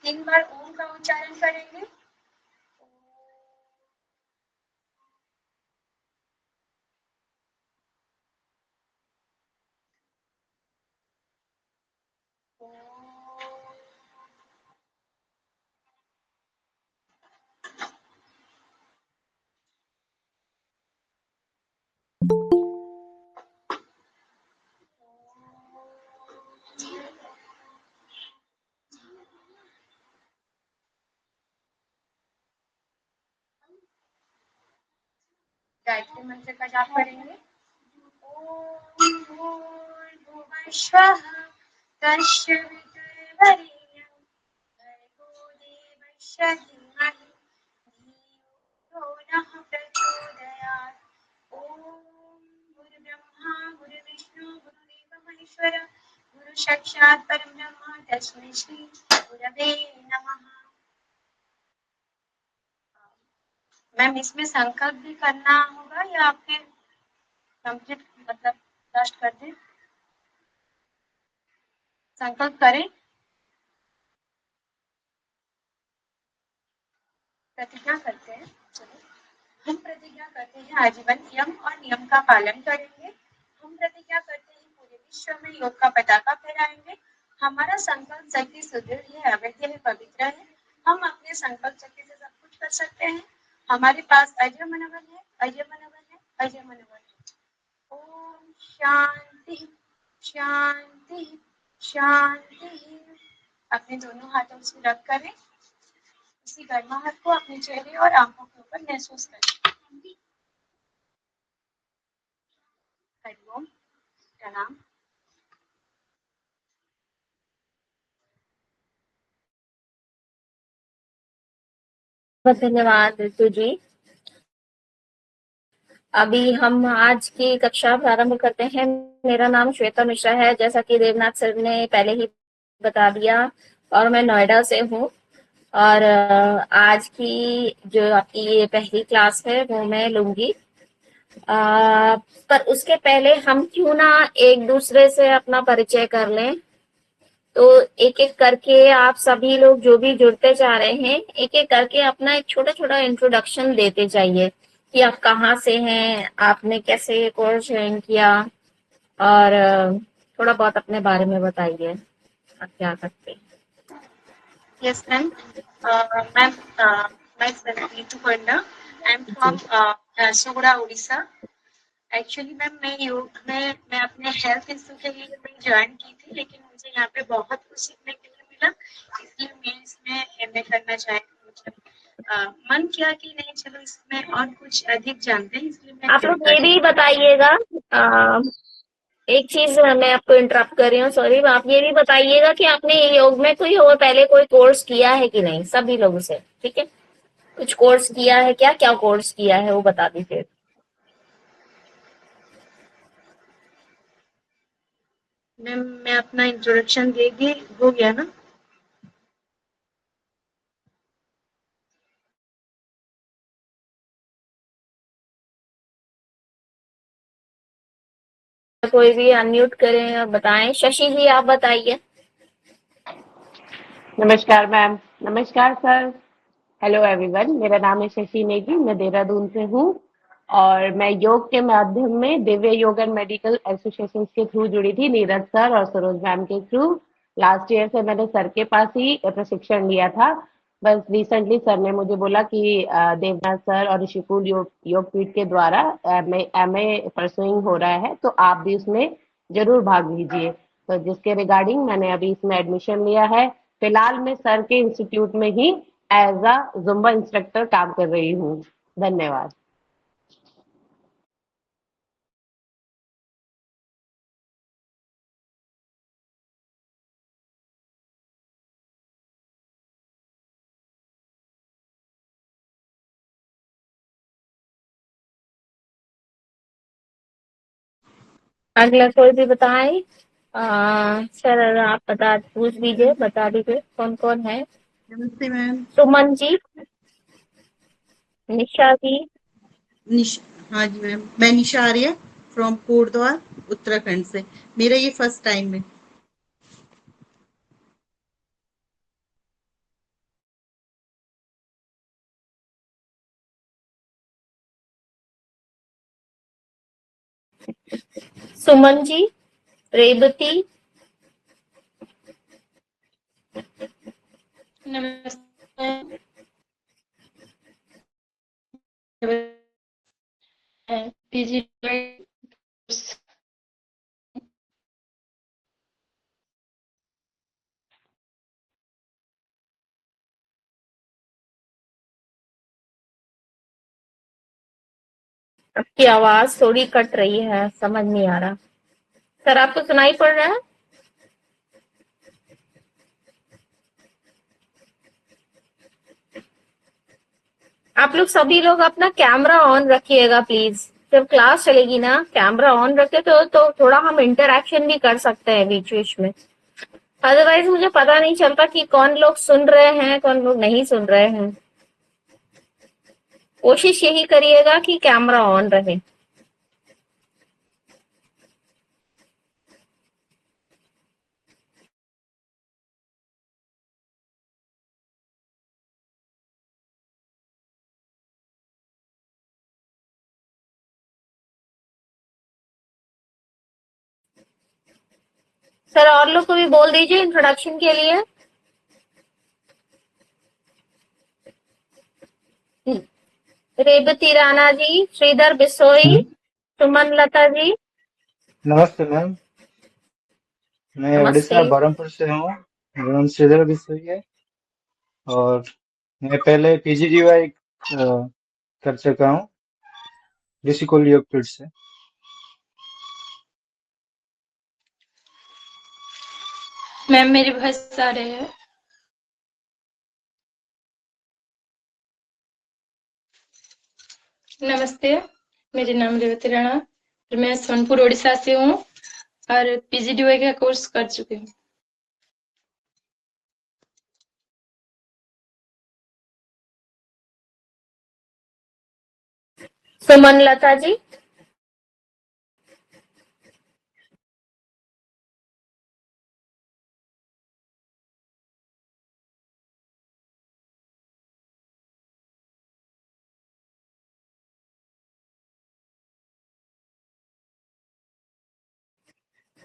3 बार ओम का उच्चारण करेंगे। गायत्री मंत्र का जाप करेंगे। ओम भूर्भुवः स्वः तस्य वितुर्वरेण्यं भर्गो देवस्य धीमहि धियो यो नः प्रचोदयात्। ओम गुरुब्रह्मा गुरुविष्णु गुरुदेवो महेश्वर गुरु साक्षात् परब्रह्म तस्मै श्री गुरवे नमः। मैम इसमें संकल्प भी करना होगा या फिर कंप्लीट मतलब लास्ट कर दें? संकल्प करें, प्रतिज्ञा करते हैं। चलो हम प्रतिज्ञा करते हैं आजीवन यम और नियम का पालन करेंगे। हम प्रतिज्ञा करते हैं पूरे विश्व में योग का पताका फहराएंगे। हमारा संकल्प शक्ति सुदृढ़ है, अवैध है, पवित्र है। हम अपने संकल्प शक्ति से सब कुछ कर सकते हैं। हमारे पास अजय मनोबल है, अजय मनोबल है, अजय मनोबल है। ओम शांति शांति शांति। अपने दोनों हाथों से रब करें। इसी गर्माहट को अपने चेहरे और आंखों के ऊपर महसूस करें। हरिओम, प्रणाम। धन्यवाद ऋतु जी। अभी हम आज की कक्षा प्रारंभ करते हैं। मेरा नाम श्वेता मिश्रा है, जैसा कि देवनाथ सर ने पहले ही बता दिया, और मैं नोएडा से हूँ। और आज की जो आपकी ये पहली क्लास है वो मैं लूंगी। पर उसके पहले हम क्यों ना एक दूसरे से अपना परिचय कर लें। तो एक एक करके आप सभी लोग जो भी जुड़ते जा रहे हैं, एक एक करके अपना एक छोटा छोटा इंट्रोडक्शन देते जाइए कि आप कहाँ से हैं, आपने कैसे कोर्स ज्वाइन किया, और थोड़ा बहुत अपने बारे में बताइए आप क्या करते हैं। Yes, ma'am. Ma'am, myself Neetu Panda. I'm from Sohra, Odisha. Actually ma'am मैं योग में मैं अपने हेल्थ इशू के लिए मैं ज्वाइन की थी, लेकिन मुझे यहाँ पे बहुत कुछ सीखने के लिए मिला, इसलिए मैं इसमें एमए करना चाहती हूँ। मन किया कि नहीं चलो इसमें और कुछ अधिक जानते हैं, इसलिए मैं आप लोग ये भी बताइएगा, एक चीज मैं आपको इंटरप्ट कर रही हूँ, सॉरी। आप ये भी बताइएगा कि आपने योग में कोई और पहले कोई कोर्स किया है कि नहीं, सभी लोगों से, ठीक है। कुछ कोर्स किया है क्या, क्या कोर्स किया है वो बता दीजिए। मैम मैं अपना इंट्रोडक्शन देगी, हो गया ना? कोई भी अनम्यूट करें और बताएं। शशि जी आप बताइए। नमस्कार मैम। नमस्कार सर। हेलो एवरीवन, मेरा नाम है शशि नेगी, मैं देहरादून से हूँ और मैं योग के माध्यम में दिव्य योग एंड मेडिकल एसोसिएशन के थ्रू जुड़ी थी, नीरज सर और सरोज मैम के थ्रू। लास्ट ईयर से मैंने सर के पास ही प्रशिक्षण लिया था। बस रिसेंटली सर ने मुझे बोला कि देवनाथ सर और ऋषिकुल योग पीठ के द्वारा एमए परसुइंग हो रहा है, तो आप भी उसमें जरूर भाग लीजिए। तो जिसके रिगार्डिंग मैंने अभी इसमें एडमिशन लिया है। फिलहाल मैं सर के इंस्टीट्यूट में ही एज अ जुम्बा इंस्ट्रक्टर काम कर रही हूँ। धन्यवाद। अगला कोई भी बताएं। सर आप पूछ दीजिए, बता दीजिए कौन कौन है। नमस्ते मैम। सुमन जी, निशा जी। हाँ जी मैम, मैं निशा आर्य फ्रॉम कोटद्वार उत्तराखंड से। मेरा ये फर्स्ट टाइम है। सुमन जी, रेवती, नमस्ते। पीजी आपकी आवाज थोड़ी कट रही है, समझ नहीं आ रहा। सर आपको सुनाई पड़ रहा है? आप लोग सभी लोग अपना कैमरा ऑन रखिएगा प्लीज। जब क्लास चलेगी ना, कैमरा ऑन रखे तो थोड़ा हम इंटरैक्शन भी कर सकते हैं बीच बीच में। अदरवाइज मुझे पता नहीं चलता कि कौन लोग सुन रहे हैं, कौन लोग नहीं सुन रहे हैं। कोशिश यही करिएगा कि कैमरा ऑन रहे। सर और लोग को भी बोल दीजिए इंट्रोडक्शन के लिए। रेवती राणा जी, श्रीधर बिसोई, सुमन लता जी। नमस्ते मैम, मैं नमस्ते। उड़ीसा बरहमपुर से हूँ। मेरा नाम श्रीधर बिश्नोई है और मैं पहले पीजीडीवाई कर चुका हूँ ऋषिकुल योगपीठ से। मैम मेरी वॉइस आ रही है? नमस्ते, मेरा नाम रेवती राणा और मैं सोनपुर उड़ीसा से हूँ और पीजीडीवाई का कोर्स कर चुकी हूँ। सुमन लता जी।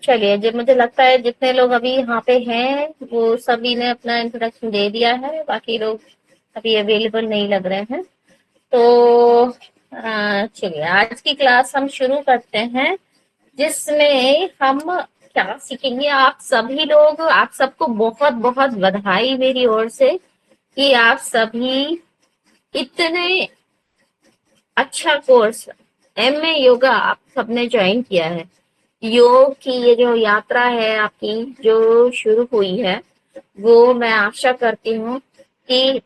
चलिए, जब मुझे लगता है जितने लोग अभी यहाँ पे हैं वो सभी ने अपना इंट्रोडक्शन दे दिया है, बाकी लोग अभी अवेलेबल नहीं लग रहे हैं। तो चलिए आज की क्लास हम शुरू करते हैं, जिसमें हम क्या सीखेंगे। आप सभी लोग, आप सबको बहुत बहुत बधाई मेरी ओर से कि आप सभी इतने अच्छा कोर्स एमए योगा आप सबने ज्वाइन किया है। योग की ये जो यात्रा है आपकी जो शुरू हुई है, वो मैं आशा करती हूँ कि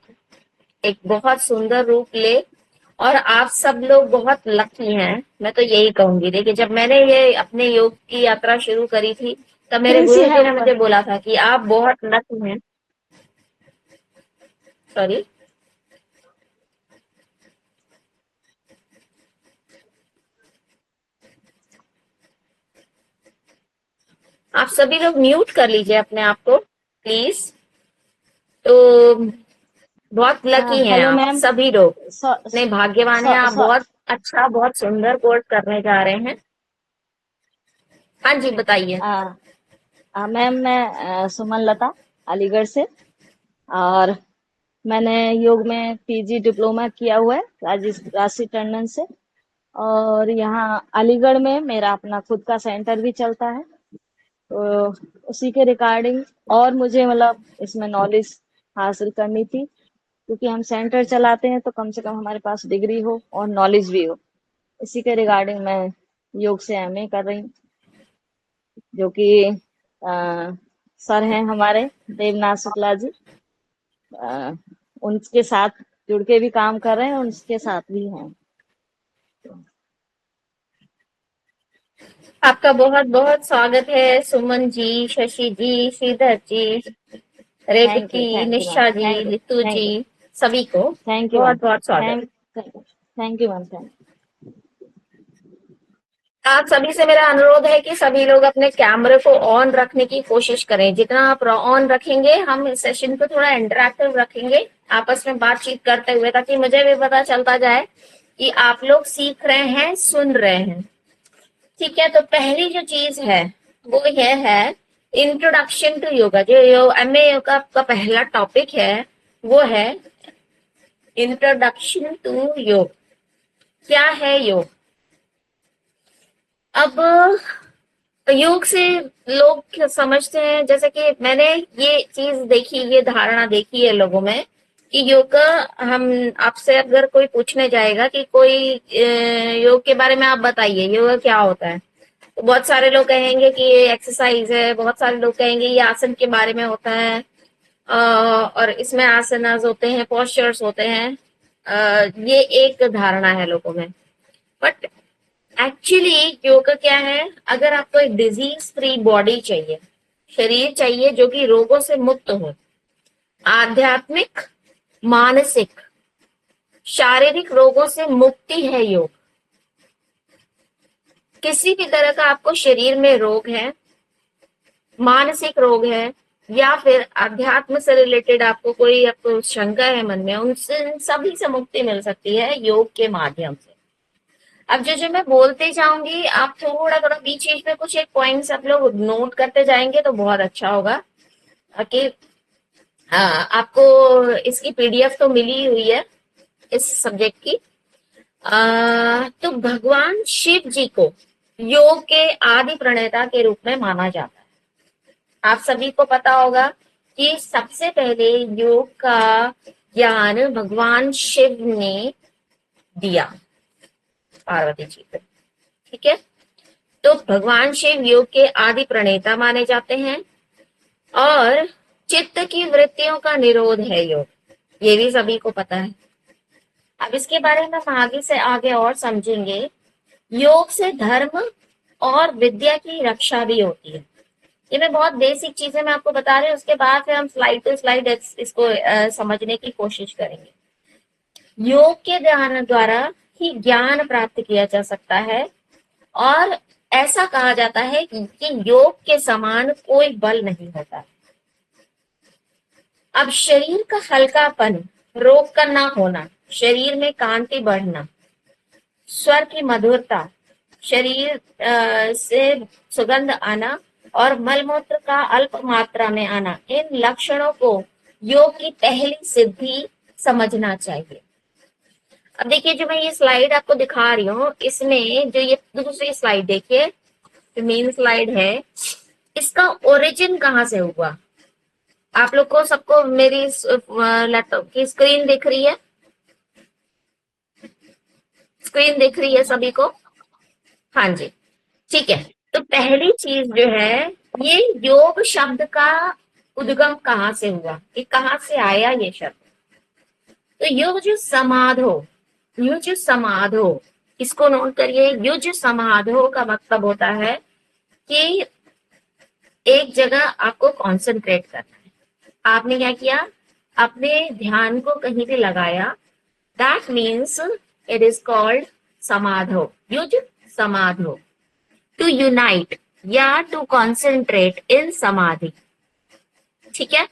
एक बहुत सुंदर रूप ले और आप सब लोग बहुत लकी हैं। मैं तो यही कहूंगी। देखिए, जब मैंने ये अपने योग की यात्रा शुरू करी थी तब मेरे गुरुजी ने मुझे बोला था कि आप बहुत लकी हैं। सॉरी, आप सभी लोग म्यूट कर लीजिए अपने आप को प्लीज। तो बहुत लकी हैं हेलो आप मैम। सभी लोग, सॉ- इतने भाग्यवान हैं सॉ- आप। सॉ- बहुत अच्छा, बहुत सुंदर कोर्स करने जा रहे हैं। हाँ जी, बताइए। मैम मैं सुमन लता अलीगढ़ से, और मैंने योग में पीजी डिप्लोमा किया हुआ है राशि टंडन से। और यहाँ अलीगढ़ में मेरा अपना खुद का सेंटर भी चलता है, तो उसी के रिगार्डिंग और मुझे मतलब इसमें नॉलेज हासिल करनी थी, क्योंकि हम सेंटर चलाते हैं तो कम से कम हमारे पास डिग्री हो और नॉलेज भी हो। इसी के रिगार्डिंग मैं योग से एमए कर रही हूँ, जो कि सर हैं हमारे देवनाथ शुक्ला जी। उनके साथ जुड़ के भी काम कर रहे हैं, उनके साथ भी हैं। आपका बहुत बहुत स्वागत है Suman ji, Shashi ji, Sridhar ji, thank you, Revathi, thank you ma'am, Nisha ji, thank you, Litu thank ji, you, सभी को थैंक यू मैम, बहुत बहुत स्वागत। Thank you ma'am, thank. आप सभी से मेरा अनुरोध है कि सभी लोग अपने कैमरे को ऑन रखने की कोशिश करें। जितना आप ऑन रखेंगे, हम इस सेशन को थोड़ा इंटरैक्टिव रखेंगे आपस में बातचीत करते हुए, ताकि मुझे भी पता चलता जाए कि आप लोग सीख रहे हैं, सुन रहे हैं। ठीक है, तो पहली जो चीज है वो ये है इंट्रोडक्शन टू योगा। जो एमए योगा का पहला टॉपिक है वो है इंट्रोडक्शन टू योग। क्या है योग? अब योग से लोग समझते हैं, जैसे कि मैंने ये चीज देखी, ये धारणा देखी है लोगों में कि योग हम आपसे अगर कोई पूछने जाएगा कि कोई योग के बारे में आप बताइए, योग क्या होता है, तो बहुत सारे लोग कहेंगे कि ये एक्सरसाइज है, बहुत सारे लोग कहेंगे ये आसन के बारे में होता है, और इसमें आसनास होते हैं, पोस्चर्स होते हैं। ये एक धारणा है लोगों में, बट एक्चुअली योग क्या है? अगर आपको एक डिजीज फ्री बॉडी चाहिए, शरीर चाहिए जो कि रोगों से मुक्त हो, आध्यात्मिक, मानसिक, शारीरिक रोगों से मुक्ति है योग। किसी भी तरह का आपको शरीर में रोग है, मानसिक रोग है, या फिर अध्यात्म से रिलेटेड आपको शंका है मन में, उनसे सभी से मुक्ति मिल सकती है योग के माध्यम से। अब जो मैं बोलते जाऊंगी, आप थोड़ा थोड़ा बीच बीच में कुछ एक पॉइंट्स आप लोग नोट करते जाएंगे तो बहुत अच्छा होगा। कि आपको इसकी पीडीएफ तो मिली हुई है इस सब्जेक्ट की। तो भगवान शिव जी को योग के आदि प्रणेता के रूप में माना जाता है। आप सभी को पता होगा कि सबसे पहले योग का ज्ञान भगवान शिव ने दिया पार्वती जी को। ठीक है, तो भगवान शिव योग के आदि प्रणेता माने जाते हैं, और चित्त की वृत्तियों का निरोध है योग, ये भी सभी को पता है। अब इसके बारे में हम आगे से आगे और समझेंगे। योग से धर्म और विद्या की रक्षा भी होती है। ये मैं बहुत बेसिक चीजें मैं आपको बता रही हूँ, उसके बाद फिर हम स्लाइड टू स्लाइड इसको समझने की कोशिश करेंगे। योग के ध्यान द्वारा ही ज्ञान प्राप्त किया जा सकता है, और ऐसा कहा जाता है कि योग के समान कोई बल नहीं होता। अब शरीर का हल्कापन, रोग का ना होना, शरीर में कांति बढ़ना, स्वर की मधुरता, शरीर से सुगंध आना, और मलमूत्र का अल्प मात्रा में आना, इन लक्षणों को योग की पहली सिद्धि समझना चाहिए। अब देखिए, जो मैं ये स्लाइड आपको दिखा रही हूँ, इसमें जो ये दूसरी स्लाइड देखिए, जो मेन स्लाइड है, इसका ओरिजिन कहाँ से हुआ? आप लोग को सबको मेरी लैपटॉप की स्क्रीन दिख रही है? स्क्रीन दिख रही है सभी को? हाँ जी, ठीक है। तो पहली चीज जो है, ये योग शब्द का उद्गम कहाँ से हुआ, ये कहाँ से आया ये शब्द? तो युज समाधो, युज समाधो, इसको नोट करिए। युज समाधो का मतलब होता है कि एक जगह आपको कॉन्सेंट्रेट करना है। आपने क्या किया? अपने ध्यान को कहीं भी लगाया, that means it is called समाधो, युज समाधो। टू यूनाइट या टू कॉन्सेंट्रेट इन समाधि। ठीक है,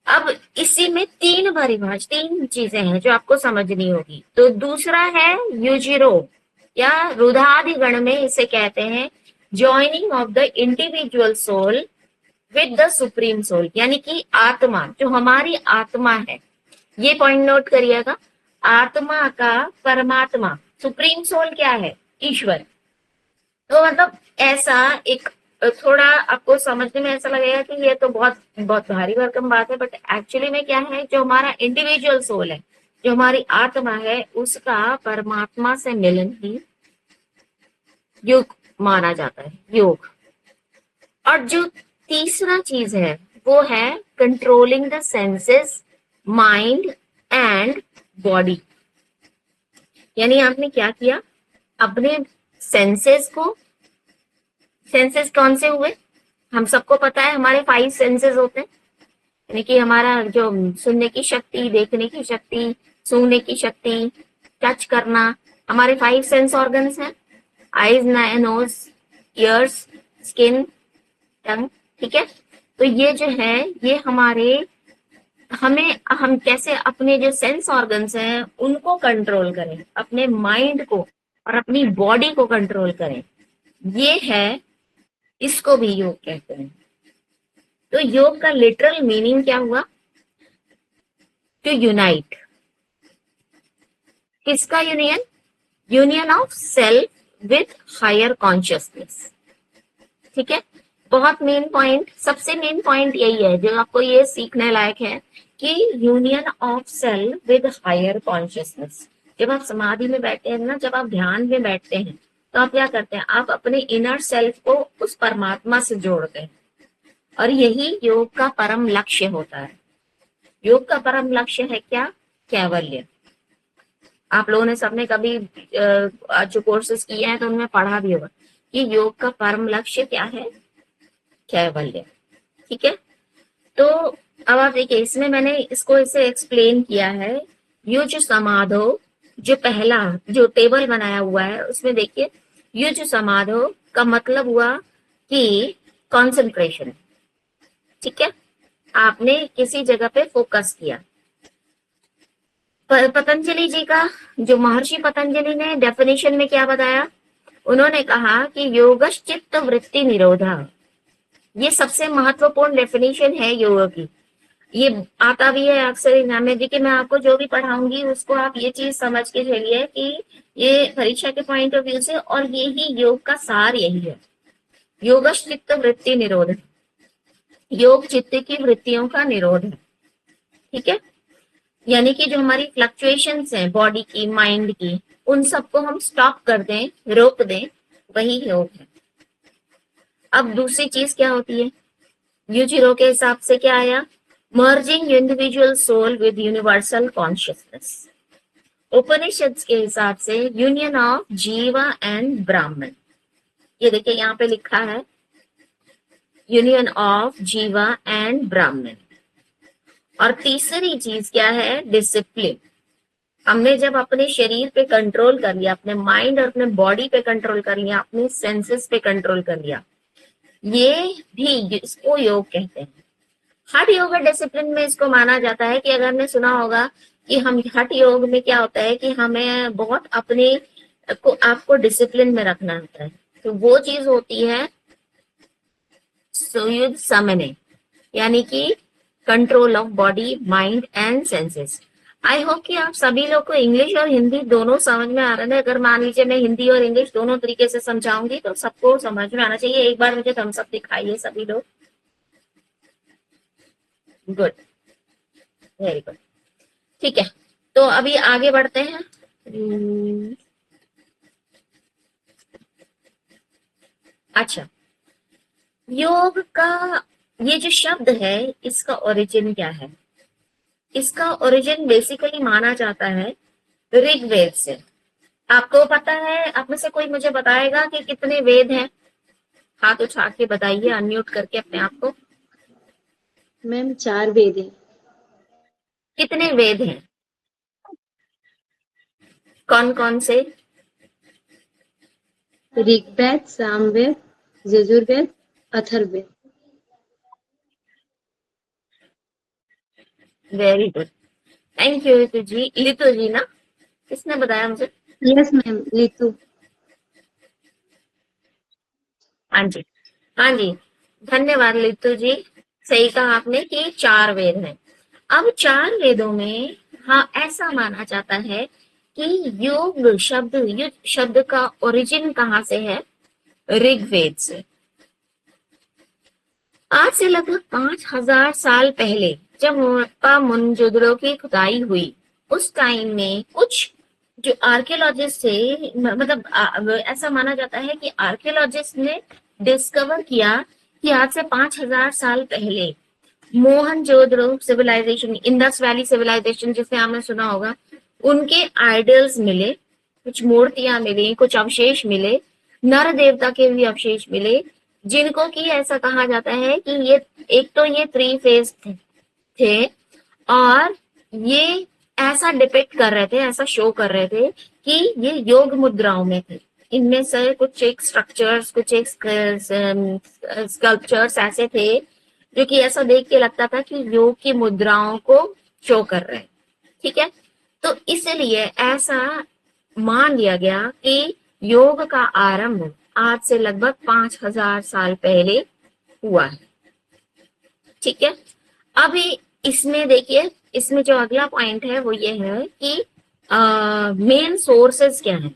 अब इसी में तीन चीजें हैं जो आपको समझनी होगी। तो दूसरा है युजिरो, या रुधादि गण में इसे कहते हैं joining of the individual soul with the supreme soul, यानी कि आत्मा, जो हमारी आत्मा है, ये पॉइंट नोट करिएगा। आत्मा का परमात्मा, सुप्रीम सोल क्या है? ईश्वर। तो मतलब ऐसा एक थोड़ा आपको समझने में ऐसा लगेगा कि ये तो बहुत बहुत भारी भरकम बात है, बट एक्चुअली में क्या है, जो हमारा इंडिविजुअल सोल है, जो हमारी आत्मा है, उसका परमात्मा से मिलन ही योग माना जाता है, योग। और जो तीसरा चीज है वो है controlling the senses, mind and body. यानी आपने क्या किया? अपने सेंसेस को, सेंसेस कौन से हुए? हम सबको पता है हमारे 5 सेंसेस होते हैं, यानी कि हमारा जो सुनने की शक्ति, देखने की शक्ति, सूंघने की शक्ति, टच करना, हमारे 5 सेंस ऑर्गन्स हैं, आईज, नोज, ईयर्स, स्किन, टंग। ठीक है, तो ये जो है, ये हमारे हम कैसे अपने जो सेंस ऑर्गन्स हैं उनको कंट्रोल करें, अपने माइंड को, और अपनी बॉडी को कंट्रोल करें, ये है, इसको भी योग कहते हैं। तो योग का लिटरल मीनिंग क्या हुआ? To unite. किसका union? Union of self with higher consciousness. ठीक है, बहुत मेन पॉइंट, सबसे मेन पॉइंट यही है जो आपको ये सीखने लायक है कि union of self with higher consciousness. जब आप समाधि में बैठते हैं ना, जब आप ध्यान में बैठते हैं, तो आप क्या करते हैं? आप अपने इनर सेल्फ को उस परमात्मा से जोड़ते हैं, और यही योग का परम लक्ष्य होता है। योग का परम लक्ष्य है क्या? कैवल्य। आप लोगों ने सबने कभी जो कोर्सेज किए हैं तो उनमें पढ़ा भी होगा कि योग का परम लक्ष्य क्या है? कैवल्य। ठीक है, तो अब आप देखिए, इसमें मैंने इसको इसे एक्सप्लेन किया है। युज समाधो, जो पहला जो टेबल बनाया हुआ है उसमें देखिए, युज समाधो का मतलब हुआ कि कंसंट्रेशन। ठीक है, आपने किसी जगह पे फोकस किया। पतंजलि जी का, जो महर्षि पतंजलि ने डेफिनेशन में क्या बताया? उन्होंने कहा कि योगश चित्त वृत्ति निरोधा। ये सबसे महत्वपूर्ण डेफिनेशन है योग की। ये आता भी है अक्सर एग्जाम में। देखिए, मैं आपको जो भी पढ़ाऊंगी उसको आप ये चीज समझ के चलिए कि ये परीक्षा के पॉइंट ऑफ व्यू से, और ये ही योग का सार यही है। योगश चित्त वृत्ति निरोध, योग चित्त की वृत्तियों का निरोध है। ठीक है, यानी कि जो हमारी फ्लक्चुएशंस हैं बॉडी की, माइंड की, उन सबको हम स्टॉप कर दें, रोक दें, वही योग है। अब दूसरी चीज क्या होती है? यूजिरो के हिसाब से क्या आया? Merging individual soul with universal consciousness. Upanishad के हिसाब से यूनियन ऑफ जीवा एंड ब्राह्मण। ये देखिए यहाँ पे लिखा है यूनियन ऑफ जीवा एंड ब्राह्मण। और तीसरी चीज क्या है? डिसिप्लिन। हमने जब अपने शरीर पे कंट्रोल कर लिया, अपने माइंड और अपने बॉडी पे कंट्रोल कर लिया, अपने सेंसेस पे कंट्रोल कर लिया, ये भी इसको योग कहते हैं। हठ योग डिसिप्लिन में इसको माना जाता है कि अगर ने सुना होगा कि हम हठ योग में क्या होता है कि हमें बहुत अपने को आपको डिसिप्लिन में रखना होता है। तो वो चीज होती है सुयुध समने, यानी कि control of body, mind and senses. I hope कि आप सभी लोग को इंग्लिश और हिंदी दोनों समझ में आ रहा है। अगर मान लीजिए मैं हिंदी और इंग्लिश दोनों तरीके से समझाऊंगी तो सबको समझ में आना चाहिए। एक बार मुझे थम्स अप दिखाइए सभी लोग। Good, very good. ठीक है, तो अभी आगे बढ़ते हैं। अच्छा, योग का ये जो शब्द है इसका ओरिजिन क्या है? इसका ओरिजिन बेसिकली माना जाता है ऋग्वेद से। आपको पता है? आप में से कोई मुझे बताएगा कि कितने वेद हैं? हाथ उठा के बताइए, अनम्यूट करके अपने आप को। मैम 4 वेद हैं। कितने वेद हैं? कौन कौन से? Rigveda, Samaveda, Yajurveda, Atharvaveda. Very good, thank you Litu ji. Litu ji ना, किसने बताया मुझे? Yes ma'am, Ritu. हाँ जी, हाँ जी, धन्यवाद लितू जी। सही कहा आपने कि 4 वेद हैं। अब 4 वेदों में हाँ ऐसा माना जाता है कि योग शब्द का ओरिजिन कहाँ से है? ऋग्वेद से। आज से लगभग 5000 साल पहले जब हड़प्पा मोहनजोदड़ो की खुदाई हुई, उस टाइम में कुछ जो आर्कियोलॉजिस्ट थे, मतलब ऐसा माना जाता है कि आर्कियोलॉजिस्ट ने डिस्कवर किया कि आज से 5000 साल पहले Mohenjodaro civilisation, Indus valley civilisation जिसे आपने सुना होगा, उनके आइडल्स मिले, कुछ मूर्तियां मिली, कुछ अवशेष मिले, नर देवता के भी अवशेष मिले, जिनको कि ऐसा कहा जाता है कि ये एक तो ये 3 फेज थे और ये ऐसा डिपिक्ट कर रहे थे, ऐसा शो कर रहे थे कि ये योग मुद्राओं में थे। इनमें से कुछ एक स्ट्रक्चर्स, कुछ एक स्कल्पचर्स ऐसे थे जो कि ऐसा देख के लगता था कि योग की मुद्राओं को शो कर रहे हैं। ठीक है, तो इसलिए ऐसा मान लिया गया कि योग का आरंभ आज से लगभग 5000 साल पहले हुआ है। ठीक है, अभी इसमें देखिए, इसमें जो अगला पॉइंट है वो ये है कि मेन सोर्सेस क्या है,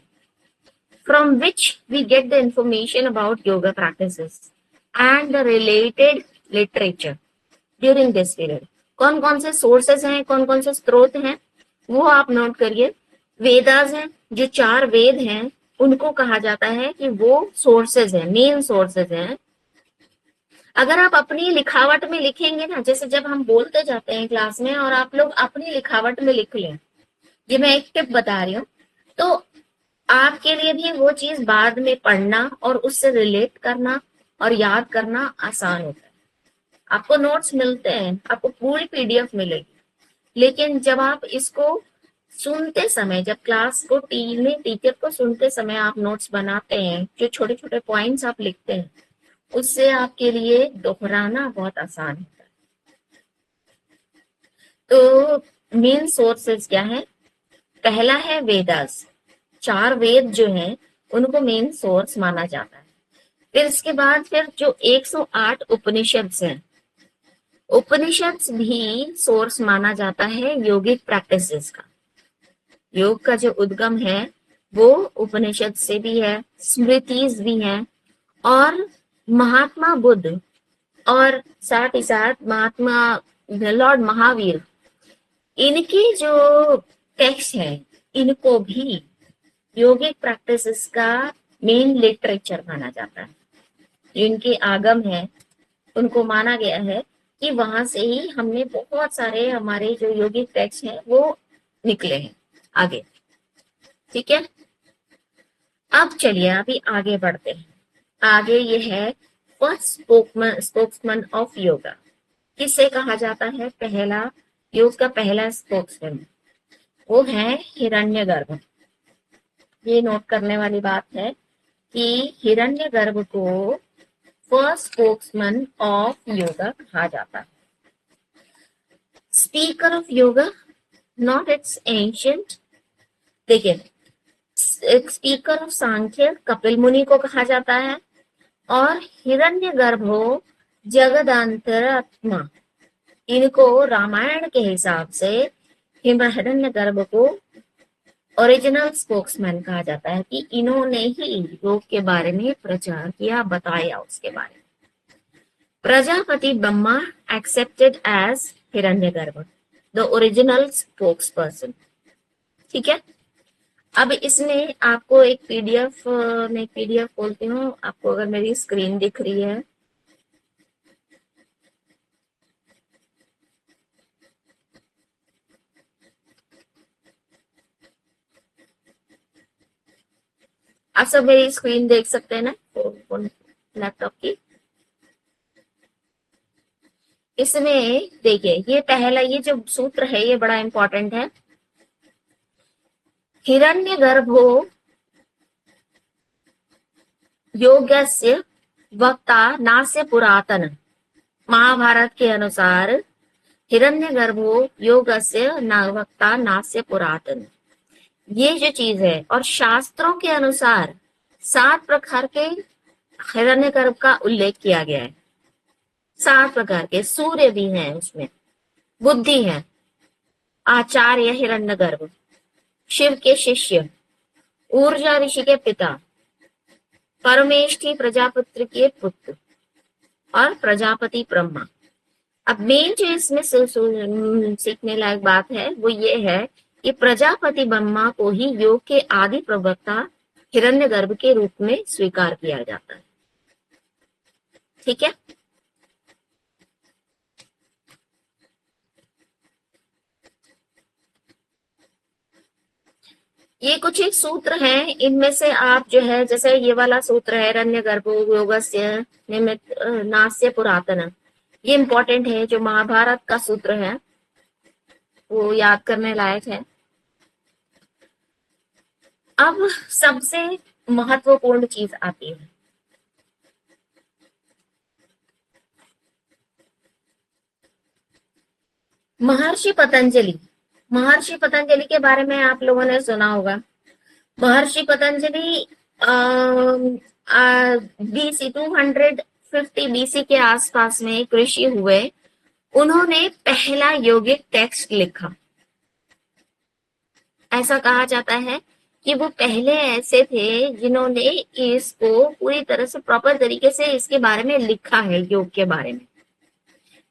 from which we get the information about yoga practices and the related literature during this period। कौन कौन से सोर्सेस हैं, कौन कौन से स्रोत हैं, वो आप नोट करिए। वेदास हैं, जो 4 वेद हैं, उनको कहा जाता है कि वो सोर्सेज हैं, मेन सोर्सेज हैं। अगर आप अपनी लिखावट में लिखेंगे ना, जैसे जब हम बोलते जाते हैं क्लास में और आप लोग अपनी लिखावट में लिख लें, ये मैं एक टिप बता रही हूँ, तो आपके लिए भी वो चीज बाद में पढ़ना और उससे रिलेट करना और याद करना आसान होता है। आपको नोट्स मिलते हैं, आपको पूरी पीडीएफ मिलेगी, लेकिन जब आप इसको सुनते समय, जब क्लास को टीचर को सुनते समय आप नोट्स बनाते हैं, जो छोटे छोटे पॉइंट्स आप लिखते हैं, उससे आपके लिए दोहराना बहुत आसान होता है। तो मेन सोर्सेज क्या है? पहला है वेदास, 4 वेद जो हैं उनको मेन सोर्स माना जाता है। फिर इसके बाद फिर जो 108 उपनिषद्स हैं, उपनिषद्स भी सोर्स माना जाता है योगिक प्रैक्टिसेस का। योग का जो उद्गम है वो उपनिषद से भी है, स्मृतिज भी हैं, और महात्मा बुद्ध और साथ ही साथ महात्मा लॉर्ड महावीर, इनकी जो टेक्स्ट है, इनको भी योगिक प्रैक्टिसेस का मेन लिटरेचर माना जाता है। जो इनके आगम है उनको माना गया है कि वहां से ही हमने बहुत सारे हमारे जो योगिक टेक्स्ट हैं वो निकले हैं आगे। ठीक है, अब चलिए अभी आगे बढ़ते हैं। आगे ये है फर्स्ट स्पोक्समैन ऑफ योगा। किसे कहा जाता है? पहला योग का पहला स्पोक्समैन वो है हिरण्यगर्भ। ये नोट करने वाली बात है कि हिरण्यगर्भ को फर्स्ट स्पोक्समैन ऑफ योगा कहा जाता है। Speaker of yoga, not it's ancient. देखिए, स्पीकर ऑफ सांख्य कपिल मुनि को कहा जाता है, और हिरण्यगर्भो जगदांतरात्मा, इनको रामायण के हिसाब से हिरण्यगर्भ को ओरिजिनल स्पोक्समैन कहा जाता है कि इन्होंने ही योग के बारे में प्रचार किया, बताया उसके बारे में। Prajapati Brahma accepted as Hiranyagarbha, the original spokes person. ठीक है, अब इसमें आपको एक पीडीएफ, मैं पीडीएफ बोलती हूँ आपको, अगर मेरी स्क्रीन दिख रही है, आप सब मेरी स्क्रीन देख सकते हैं ना लैपटॉप की। इसमें देखिए, ये पहला ये जो सूत्र है ये बड़ा इंपॉर्टेंट है। हिरण्यगर्भो योगस्य वक्ता नास्य पुरातन। महाभारत के अनुसार हिरण्यगर्भो योगस्य वक्ता नास्य पुरातन, ये जो चीज है, और शास्त्रों के अनुसार 7 प्रकार के हिरण्यगर्भ का उल्लेख किया गया है। 7 प्रकार के, सूर्य भी हैं उसमें, बुद्धि है, आचार्य हिरण्यगर्भ, शिव के शिष्य, ऊर्जा ऋषि के पिता, परमेष्ठी प्रजापति के पुत्र, और प्रजापति ब्रह्मा। अब मेन जो इसमें सीखने लायक बात है वो ये है कि प्रजापति ब्रह्मा को ही योग के आदि प्रवक्ता हिरण्यगर्भ के रूप में स्वीकार किया जाता है। ठीक है, ये कुछ एक सूत्र हैं, इनमें से आप जो है, जैसे ये वाला सूत्र है हिरण्यगर्भो योगस्य निमित्त नास्य पुरातन, ये इंपॉर्टेंट है। जो महाभारत का सूत्र है वो याद करने लायक है। अब सबसे महत्वपूर्ण चीज आती है, महर्षि पतंजलि। महर्षि पतंजलि के बारे में आप लोगों ने सुना होगा। महर्षि पतंजलि BC 250 BC के आसपास में एक ऋषि हुए, उन्होंने पहला योगिक टेक्स्ट लिखा। ऐसा कहा जाता है कि वो पहले ऐसे थे जिन्होंने इसको पूरी तरह से प्रॉपर तरीके से इसके बारे में लिखा है, योग के बारे में।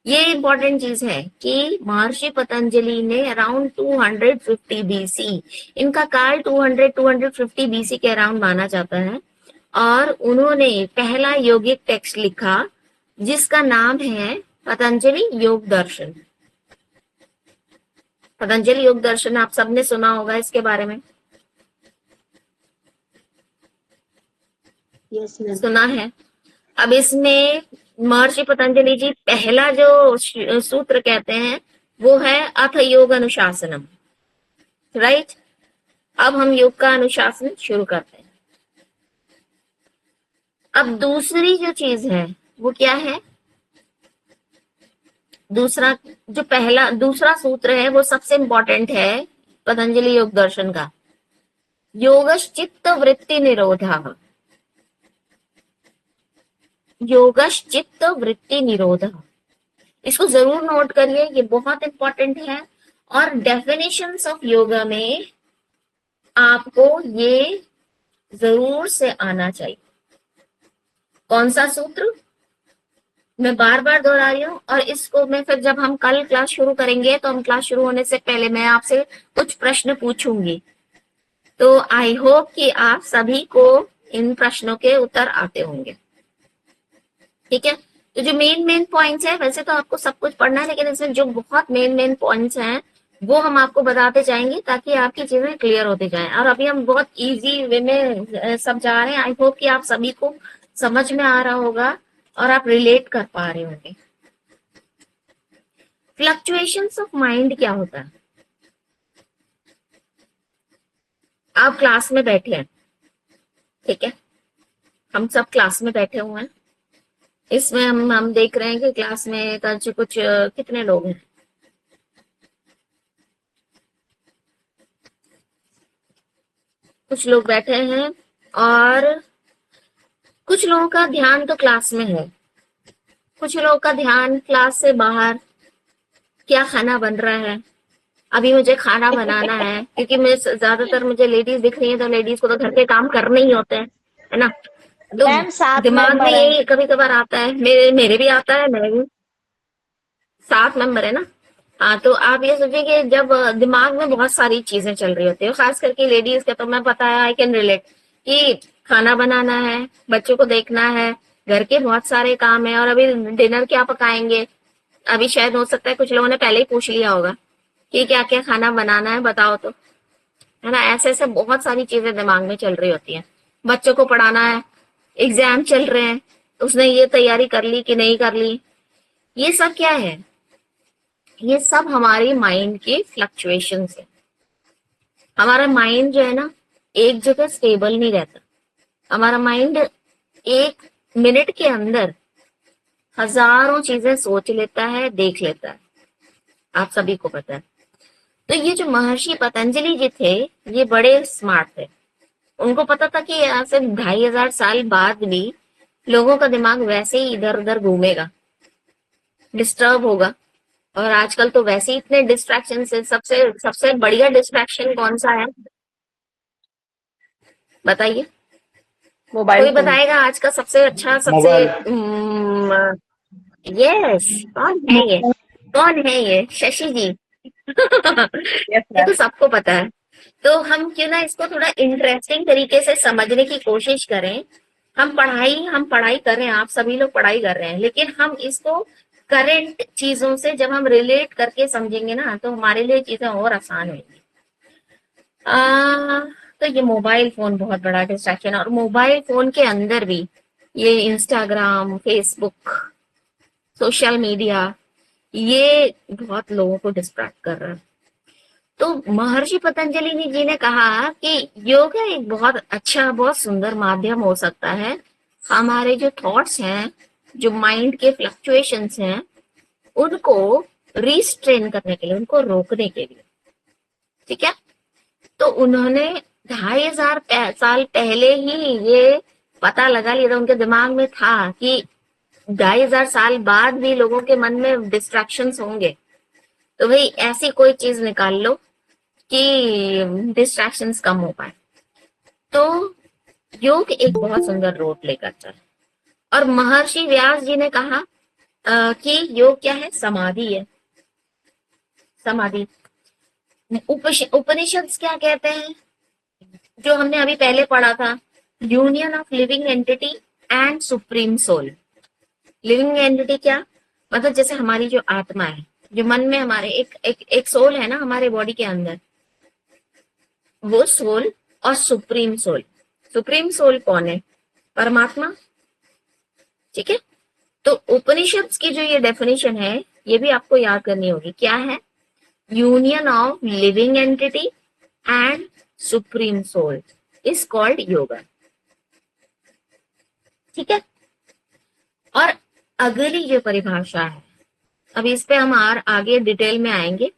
ये इंपॉर्टेंट चीज है कि महर्षि पतंजलि ने अराउंड 250 BC, इनका काल 250 BC के अराउंड माना जाता है, और उन्होंने पहला योगिक टेक्स्ट लिखा जिसका नाम है पतंजलि योग दर्शन। पतंजलि योग दर्शन आप सबने सुना होगा इसके बारे में, यस मैम। सुना है। अब इसमें महर्षि पतंजलि जी पहला जो सूत्र कहते हैं वो है अथ योग अनुशासनम, राइट। अब हम योग का अनुशासन शुरू करते हैं। अब दूसरी जो चीज है वो क्या है, दूसरा सूत्र है वो सबसे इंपॉर्टेंट है पतंजलि योग दर्शन का, योगश्चित्त वृत्ति निरोधः। योगश्चित्त वृत्ति निरोधः, इसको जरूर नोट करिए, ये बहुत इंपॉर्टेंट है। और डेफिनेशंस ऑफ योगा में आपको ये जरूर से आना चाहिए। कौन सा सूत्र, मैं बार बार दोहरा रही हूँ, और इसको मैं फिर जब हम कल क्लास शुरू करेंगे तो हम क्लास शुरू होने से पहले मैं आपसे कुछ प्रश्न पूछूंगी, तो आई होप कि आप सभी को इन प्रश्नों के उत्तर आते होंगे, ठीक है। तो जो मेन पॉइंट्स है, वैसे तो आपको सब कुछ पढ़ना है, लेकिन इसमें जो बहुत मेन पॉइंट्स हैं वो हम आपको बताते जाएंगे ताकि आपकी चीजें क्लियर होती जाएं। और अभी हम बहुत इजी वे में सब जा रहे हैं। आई होप कि आप सभी को समझ में आ रहा होगा और आप रिलेट कर पा रहे होंगे। फ्लक्चुएशंस ऑफ माइंड क्या होता है? आप क्लास में बैठे हैं, ठीक है, हम सब क्लास में बैठे हुए हैं। इसमें हम देख रहे हैं कि क्लास में कुछ कितने लोग हैं, कुछ लोग बैठे हैं और कुछ लोगों का ध्यान तो क्लास में है, कुछ लोगों का ध्यान क्लास से बाहर, क्या खाना बन रहा है, अभी मुझे खाना बनाना है, क्योंकि ज्यादातर मुझे लेडीज दिख रही है, तो लेडीज को तो घर के काम करने ही होते हैं, है ना। तो मैम 7 दिमाग में मेंबर है। यही कभी कभार आता है, मेरे भी आता है, मेरे भी 7 मेंबर है ना। हाँ, तो आप ये सोचिए कि जब दिमाग में बहुत सारी चीजें चल रही होती है, खास करके लेडीज का, तो मैं पता है, आई कैन रिलेट, कि खाना बनाना है, बच्चों को देखना है, घर के बहुत सारे काम है, और अभी डिनर क्या पकाएंगे। अभी शायद हो सकता है कुछ लोगों ने पहले ही पूछ लिया होगा कि क्या क्या खाना बनाना है, बताओ तो, है ना। ऐसे ऐसे बहुत सारी चीजें दिमाग में चल रही होती हैं। बच्चों को पढ़ाना है, एग्जाम चल रहे हैं, उसने ये तैयारी कर ली कि नहीं कर ली, ये सब क्या है, ये सब हमारी माइंड की फ्लक्चुएशंस है। हमारा माइंड जो है ना, एक जगह स्टेबल नहीं रहता। हमारा माइंड 1 मिनट के अंदर हजारों चीजें सोच लेता है, देख लेता है, आप सभी को पता है। तो ये जो महर्षि पतंजलि जी थे, ये बड़े स्मार्ट थे। उनको पता था कि यहाँ से 2500 साल बाद भी लोगों का दिमाग वैसे ही इधर उधर घूमेगा, डिस्टर्ब होगा। और आजकल तो वैसे ही इतने डिस्ट्रैक्शन से, सबसे बढ़िया डिस्ट्रैक्शन कौन सा है बताइए, मोबाइल कोई फोन। बताएगा आज का सबसे अच्छा, सबसे यस, कौन है ये? शशि जी। ये तो सबको पता है। तो हम क्यों ना इसको थोड़ा इंटरेस्टिंग तरीके से समझने की कोशिश करें। हम पढ़ाई कर रहे हैं, आप सभी लोग पढ़ाई कर रहे हैं, लेकिन हम इसको करंट चीजों से जब हम रिलेट करके समझेंगे ना, तो हमारे लिए चीजें और आसान होंगी। तो ये मोबाइल फोन बहुत बड़ा डिस्ट्रैक्शन है, और मोबाइल फोन के अंदर भी ये इंस्टाग्राम, फेसबुक, सोशल मीडिया, ये बहुत लोगों को डिस्ट्रैक्ट कर रहा है। तो महर्षि पतंजलि जी ने कहा कि योगा एक बहुत अच्छा, बहुत सुंदर माध्यम हो सकता है हमारे जो थॉट्स हैं, जो माइंड के फ्लक्चुएशंस हैं, उनको रिस्ट्रेन करने के लिए, उनको रोकने के लिए, ठीक है। तो उन्होंने 2,500 साल पहले ही ये पता लगा लिया था, उनके दिमाग में था कि 2,500 साल बाद भी लोगों के मन में डिस्ट्रैक्शंस होंगे, तो भाई ऐसी कोई चीज निकाल लो कि डिस्ट्रैक्शंस कम हो पाए। तो योग एक बहुत सुंदर रोड लेकर चल। और महर्षि व्यास जी ने कहा कि योग क्या है? समाधि है। समाधि। उपनिषद क्या कहते हैं, जो हमने अभी पहले पढ़ा था? Union of living entity and supreme soul. Living entity क्या मतलब? जैसे हमारी जो आत्मा है, जो मन में हमारे एक सोल है ना हमारे बॉडी के अंदर, वो सोल और सुप्रीम सोल। सुप्रीम सोल कौन है? परमात्मा। ठीक है, तो उपनिषद की जो ये डेफिनेशन है ये भी आपको याद करनी होगी। क्या है? Union of living entity and supreme soul is called yoga. ठीक है, और अगली जो परिभाषा है, अब इस पे हम आगे डिटेल में आएंगे।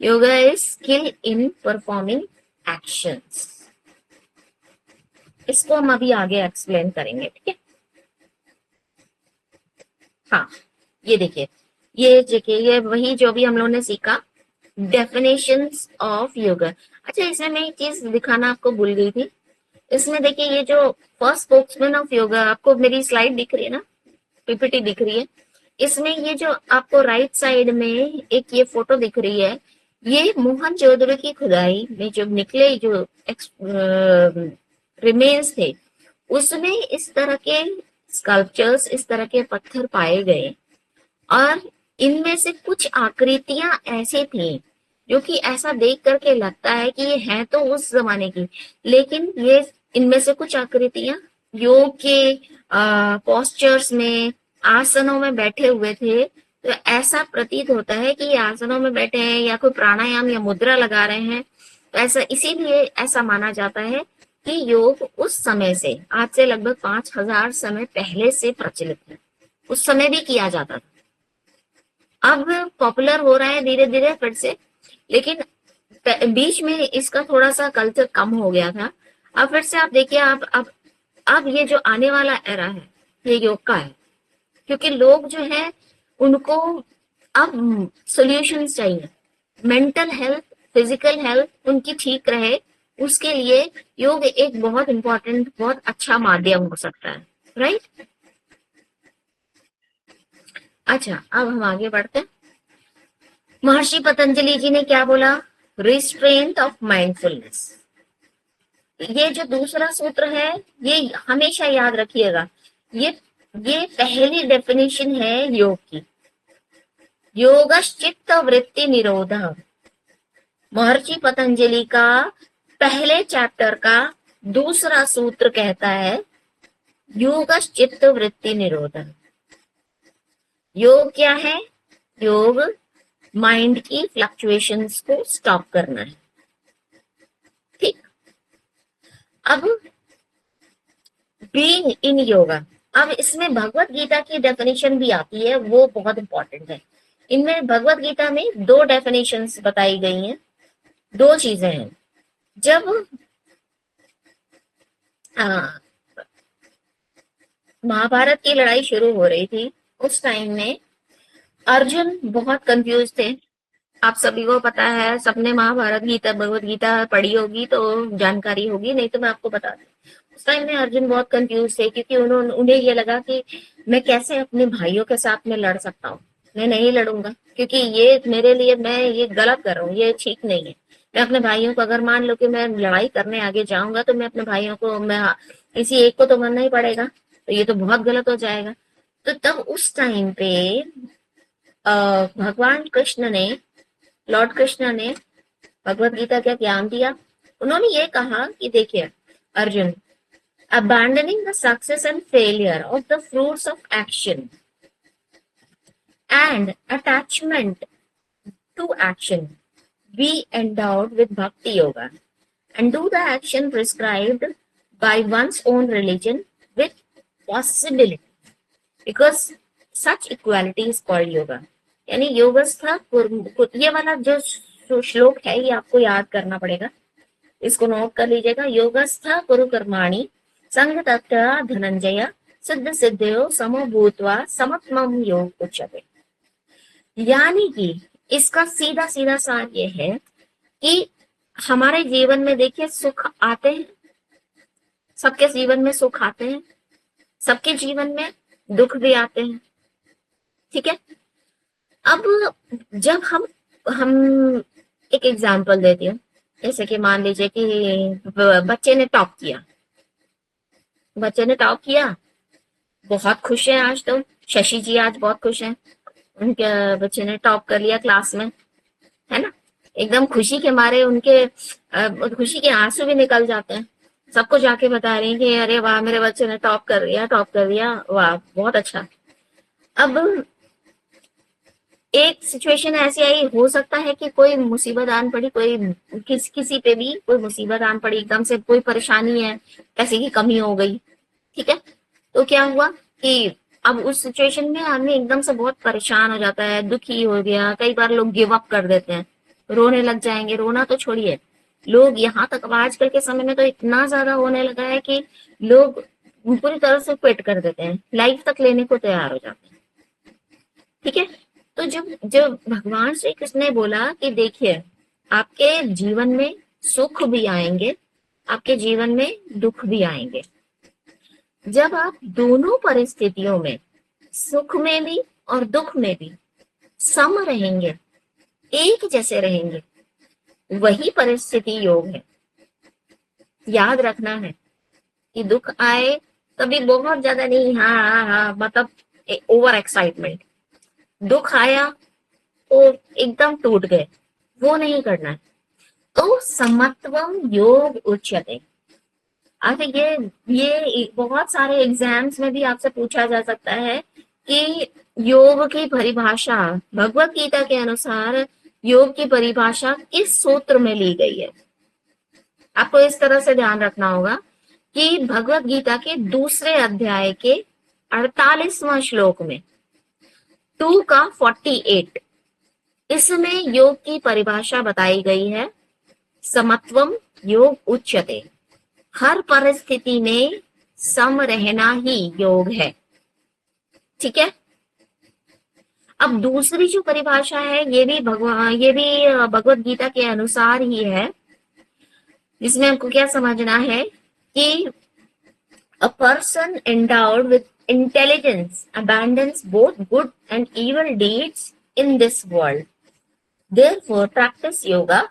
Yoga is skill in performing actions. इसको हम अभी आगे एक्सप्लेन करेंगे। ठीक है, हाँ ये देखिए, ये वही जो भी हम लोगों ने सीखा, डेफिनेशंस ऑफ योगा। अच्छा, इसमें मैं एक चीज दिखाना आपको भूल गई थी। इसमें देखिए, ये जो फर्स्ट स्पोक्समैन ऑफ योगा, आपको मेरी स्लाइड दिख रही है ना, पीपीटी दिख रही है, इसमें ये जो आपको राइट साइड में एक ये फोटो दिख रही है, ये मोहनजोदड़ो की खुदाई में जो निकले जो रिमेन्स थे, उसमें इस तरह के स्कल्पचर्स, इस तरह के पत्थर पाए गए, और इनमें से कुछ आकृतियां ऐसी थी जो कि ऐसा देख करके लगता है कि ये हैं तो उस जमाने की, लेकिन ये इनमें से कुछ आकृतियां योग के पोस्चर्स में, आसनों में बैठे हुए थे। तो ऐसा प्रतीत होता है कि ये आसनों में बैठे हैं या कोई प्राणायाम या मुद्रा लगा रहे हैं। तो ऐसा इसीलिए ऐसा माना जाता है कि योग उस समय से, आज से लगभग 5,000 समय पहले से प्रचलित है। उस समय भी किया जाता था। अब पॉपुलर हो रहा है धीरे धीरे फिर से, लेकिन बीच में इसका थोड़ा सा कल्चर कम हो गया था। अब फिर से आप देखिए, अब ये जो आने वाला एरा है ये योग का है, क्योंकि लोग जो है उनको अब सॉल्यूशंस चाहिए। मेंटल हेल्थ, फिजिकल हेल्थ उनकी ठीक रहे, उसके लिए योग एक बहुत इंपॉर्टेंट, बहुत अच्छा माध्यम हो सकता है। राइट? अच्छा, अब हम आगे बढ़ते हैं। महर्षि पतंजलि जी ने क्या बोला? Restraint of mindfulness. ये जो दूसरा सूत्र है, ये हमेशा याद रखिएगा, ये पहली डेफिनेशन है योग की। योगश्चित्त वृत्ति निरोध। महर्षि पतंजलि का पहले चैप्टर का दूसरा सूत्र कहता है योगश्चित्त वृत्ति निरोध। योग क्या है? योग माइंड की फ्लक्चुएशंस को स्टॉप करना है। ठीक, अब बीइंग इन योगा, अब इसमें भगवत गीता की डेफिनेशन भी आती है, वो बहुत इंपॉर्टेंट है। इनमें भगवत गीता में 2 डेफिनेशंस बताई गई हैं, 2 चीजें हैं। जब महाभारत की लड़ाई शुरू हो रही थी, उस टाइम में अर्जुन बहुत कंफ्यूज थे। आप सभी को पता है, सबने महाभारत गीता, भगवत गीता पढ़ी होगी तो जानकारी होगी, नहीं तो मैं आपको बता दूं। उस टाइम में अर्जुन बहुत कंफ्यूज थे, क्योंकि उन्हें ये लगा कि मैं कैसे अपने भाइयों के साथ में लड़ सकता हूँ। मैं नहीं लड़ूंगा, क्योंकि ये मेरे लिए, मैं ये गलत कर रहा हूँ, ये ठीक नहीं है। मैं अपने भाइयों को, अगर मान लो कि मैं लड़ाई करने आगे जाऊंगा तो मैं अपने भाइयों को, मैं किसी एक को तो मरना ही पड़ेगा, तो ये तो बहुत गलत हो जाएगा। तो तब उस टाइम पे भगवान कृष्ण ने, लॉर्ड कृष्ण ने भगवत गीता का ज्ञान दिया। उन्होंने ये कहा कि देखिए Arjun, abandoning the success and failure of the fruits of action and attachment to action, be endowed with bhakti yoga and do the action prescribed by one's own religion with possibility, because such equality is called yoga. यानी योगस्था, ये वाला जो श्लोक है ये आपको याद करना पड़ेगा। इसको नोट कर लीजिएगा। योगस्थ कुरु कर्माणि संग तत्र धनंजय सिद्ध सिद्धयो समो भूत्वा समत्वम योग उच्यते। यानी कि इसका सीधा सीधा सार ये है कि हमारे जीवन में देखिए सुख आते हैं, सबके जीवन में सुख आते हैं, सबके जीवन में दुख भी आते हैं, ठीक है। अब जब हम एक एग्जांपल देती हूँ, जैसे कि मान लीजिए कि बच्चे ने टॉप किया, बहुत खुश है आज, तो शशि जी आज बहुत खुश हैं, उनके बच्चे ने टॉप कर लिया क्लास में, है ना। एकदम खुशी के मारे उनके खुशी के आंसू भी निकल जाते हैं, सबको जाके बता रही हैं कि अरे वाह मेरे बच्चे ने टॉप कर दिया, वाह बहुत अच्छा। अब एक सिचुएशन ऐसी आई, हो सकता है कि कोई मुसीबत आन पड़ी, कोई किसी पे भी कोई मुसीबत आन पड़ी, एकदम से कोई परेशानी है, पैसे की कमी हो गई, ठीक है। तो क्या हुआ कि अब उस सिचुएशन में आदमी एकदम से बहुत परेशान हो जाता है, दुखी हो गया, कई बार लोग गिव अप कर देते हैं, रोने लग जाएंगे। रोना तो छोड़िए, लोग यहाँ तक, अब आजकल के समय में तो इतना ज्यादा होने लगा है कि लोग पूरी तरह से क्विट कर देते हैं, लाइफ तक लेने को तैयार हो जाते हैं, ठीक है। तो जब भगवान श्री कृष्ण ने बोला कि देखिए आपके जीवन में सुख भी आएंगे, आपके जीवन में दुख भी आएंगे, जब आप दोनों परिस्थितियों में, सुख में भी और दुख में भी सम रहेंगे, एक जैसे रहेंगे, वही परिस्थिति योग है। याद रखना है कि दुख आए कभी बहुत ज्यादा नहीं, हाँ मतलब ओवर एक्साइटमेंट, दुख आया तो एकदम टूट गए, वो नहीं करना है। तो समत्वम योग उच्यते। अब ये बहुत सारे एग्जाम्स में भी आपसे पूछा जा सकता है कि योग की परिभाषा, भगवत गीता के अनुसार योग की परिभाषा किस सूत्र में ली गई है। आपको इस तरह से ध्यान रखना होगा कि भगवत गीता के दूसरे अध्याय के 48वां श्लोक में 2 का 48, इसमें योग की परिभाषा बताई गई है, समत्वम योग उच्यते। हर परिस्थिति में सम रहना ही योग है, ठीक है। अब दूसरी जो परिभाषा है ये भी भगवत गीता के अनुसार ही है, जिसमें हमको क्या समझना है कि a person endowed with intelligence abandons both good and evil deeds in this world. Therefore, practice yoga,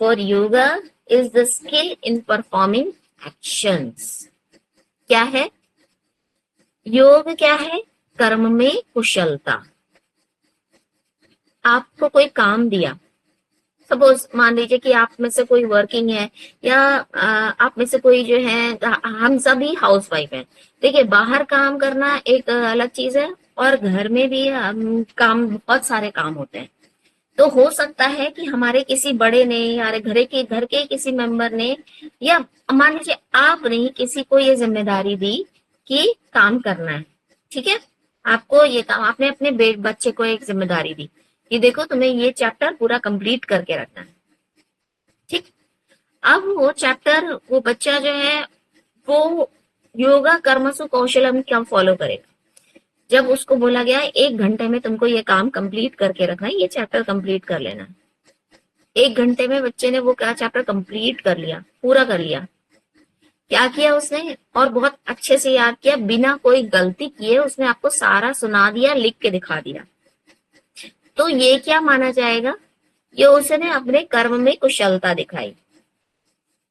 for yoga is the skill in performing actions. क्या है योग? क्या है? कर्म में कुशलता। आपको कोई काम दिया, सपोज मान लीजिए कि आप में से कोई वर्किंग है, या आप में से कोई जो है, हम सभी हाउस वाइफ हैं। देखिए बाहर काम करना एक अलग चीज है, और घर में भी काम, बहुत सारे काम होते हैं। तो हो सकता है कि हमारे किसी बड़े ने, या घर के किसी मेंबर ने, या मान लीजिए आपने किसी को ये जिम्मेदारी दी कि काम करना है, ठीक है। आपको ये काम, आपने अपने बच्चे को एक जिम्मेदारी दी कि देखो तुम्हें ये चैप्टर पूरा कंप्लीट करके रखना है, ठीक। अब वो चैप्टर, वो बच्चा जो है वो योगा कर्मसु कौशलम क्या फॉलो करेगा। जब उसको बोला गया 1 घंटे में तुमको ये काम कंप्लीट करके रखना है, ये चैप्टर कंप्लीट कर लेना है, 1 घंटे में बच्चे ने वो क्या चैप्टर कंप्लीट कर लिया, पूरा कर लिया। क्या किया उसने? और बहुत अच्छे से याद किया, बिना कोई गलती किए उसने आपको सारा सुना दिया, लिख के दिखा दिया। तो ये क्या माना जाएगा? ये उसने अपने कर्म में कुशलता दिखाई।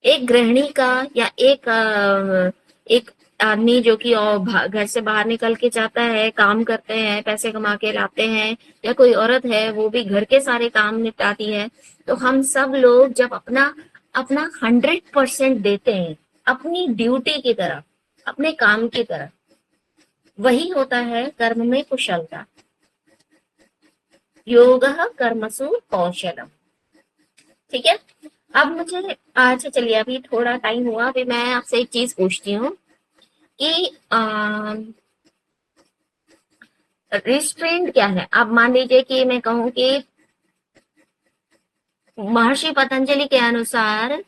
एक गृहिणी का, या एक आदमी जो कि घर से बाहर निकल के जाता है, काम करते हैं, पैसे कमा के लाते हैं, या कोई औरत है वो भी घर के सारे काम निपटाती है। तो हम सब लोग जब अपना 100% देते हैं अपनी ड्यूटी की तरफ, अपने काम की तरफ, वही होता है कर्म में कुशलता। योगः कर्मसु कौशलम, ठीक है। अब मुझे, अच्छा चलिए अभी थोड़ा टाइम हुआ, अभी मैं आपसे एक चीज पूछती हूँ कि रिस्ट्रेंट क्या है। अब मान लीजिए कि मैं कहूँ कि महर्षि पतंजलि के अनुसार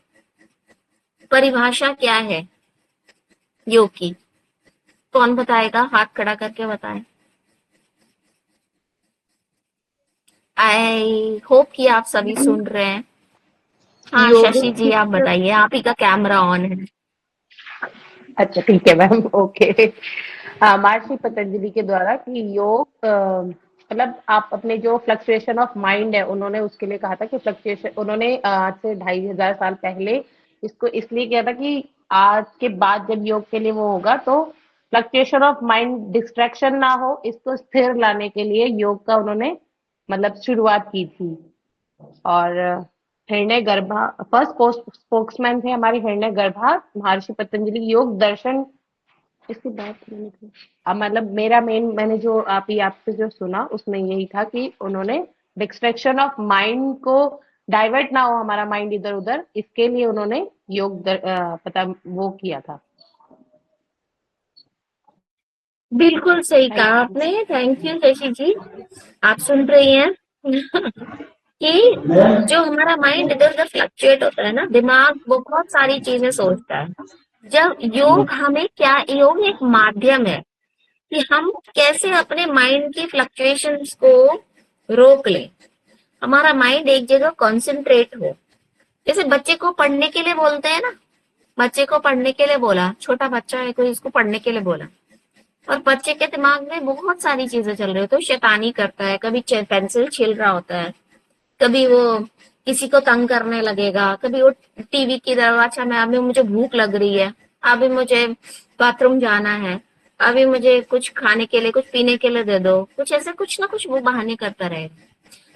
परिभाषा क्या है योग की? कौन बताएगा? हाथ खड़ा करके बताएं। आई होप कि आप सभी सुन रहे हैं। हाँ योग शशि जी आप बताइए, आप ही का कैमरा ऑन है। अच्छा ठीक है मैम, ओके। महर्षि पतंजलि के द्वारा कि योग मतलब आप अपने जो फ्लक्चुएशन ऑफ माइंड है, उन्होंने उसके लिए कहा था कि फ्लक्चुएशन, उन्होंने आज से 2500 साल पहले इसको इसलिए किया था कि आज के बाद जब योग के लिए वो होगा तो फ्लक्चुएशन ऑफ माइंड, डिस्ट्रैक्शन ना हो, इसको स्थिर लाने के लिए योग का उन्होंने मतलब शुरुआत की थी। और हिरण्य गर्भा फर्स्ट स्पोक्समैन थे हमारे हिरण्य गर्भा महर्षि पतंजलि। योग दर्शन इसकी बात मैंने की। अब मतलब मेरा मैंने जो आपसे जो सुना उसमें यही था कि उन्होंने डिस्ट्रैक्शन ऑफ माइंड को डाइवर्ट ना हो हमारा माइंड इधर उधर, इसके लिए उन्होंने योग पता वो किया था। बिल्कुल सही कहा आपने, थैंक यू शशि जी। आप सुन रही हैं कि जो हमारा माइंड इधर उधर फ्लक्चुएट होता है ना, दिमाग बहुत सारी चीजें सोचता है। जब योग हमें क्या, योग एक माध्यम है कि हम कैसे अपने माइंड की फ्लक्चुएशंस को रोक लें, हमारा माइंड एक जगह कंसंट्रेट हो। जैसे बच्चे को पढ़ने के लिए बोलते हैं ना, बच्चे को पढ़ने के लिए बोला, छोटा बच्चा है कोई, इसको पढ़ने के लिए बोला और बच्चे के दिमाग में बहुत सारी चीजें चल रही हो तो शैतानी करता है, कभी पेंसिल छील रहा होता है, कभी वो किसी को तंग करने लगेगा, कभी वो टीवी की तरफ, अच्छा मैं अभी मुझे भूख लग रही है, अभी मुझे बाथरूम जाना है, अभी मुझे कुछ खाने के लिए कुछ पीने के लिए दे दो, कुछ ऐसे कुछ ना कुछ वो बहाने करता रहेगा।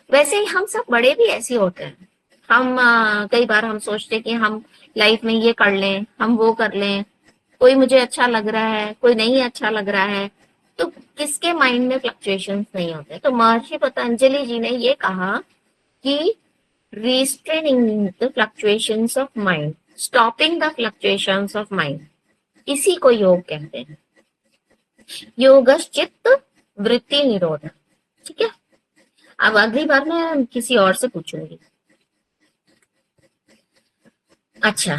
वैसे ही हम सब बड़े भी ऐसे होते हैं। हम कई बार हम सोचते हैं कि हम लाइफ में ये कर लें, हम वो कर लें, कोई मुझे अच्छा लग रहा है, कोई नहीं अच्छा लग रहा है, तो किसके माइंड में फ्लक्चुएशंस नहीं होते। तो महर्षि पतंजलि जी ने ये कहा कि restraining the fluctuations of mind, stopping the fluctuations of mind, इसी को योग कहते हैं। योगश्चित्त वृत्ति निरोध। ठीक है, अब अगली बार मैं किसी और से पूछूंगी। अच्छा,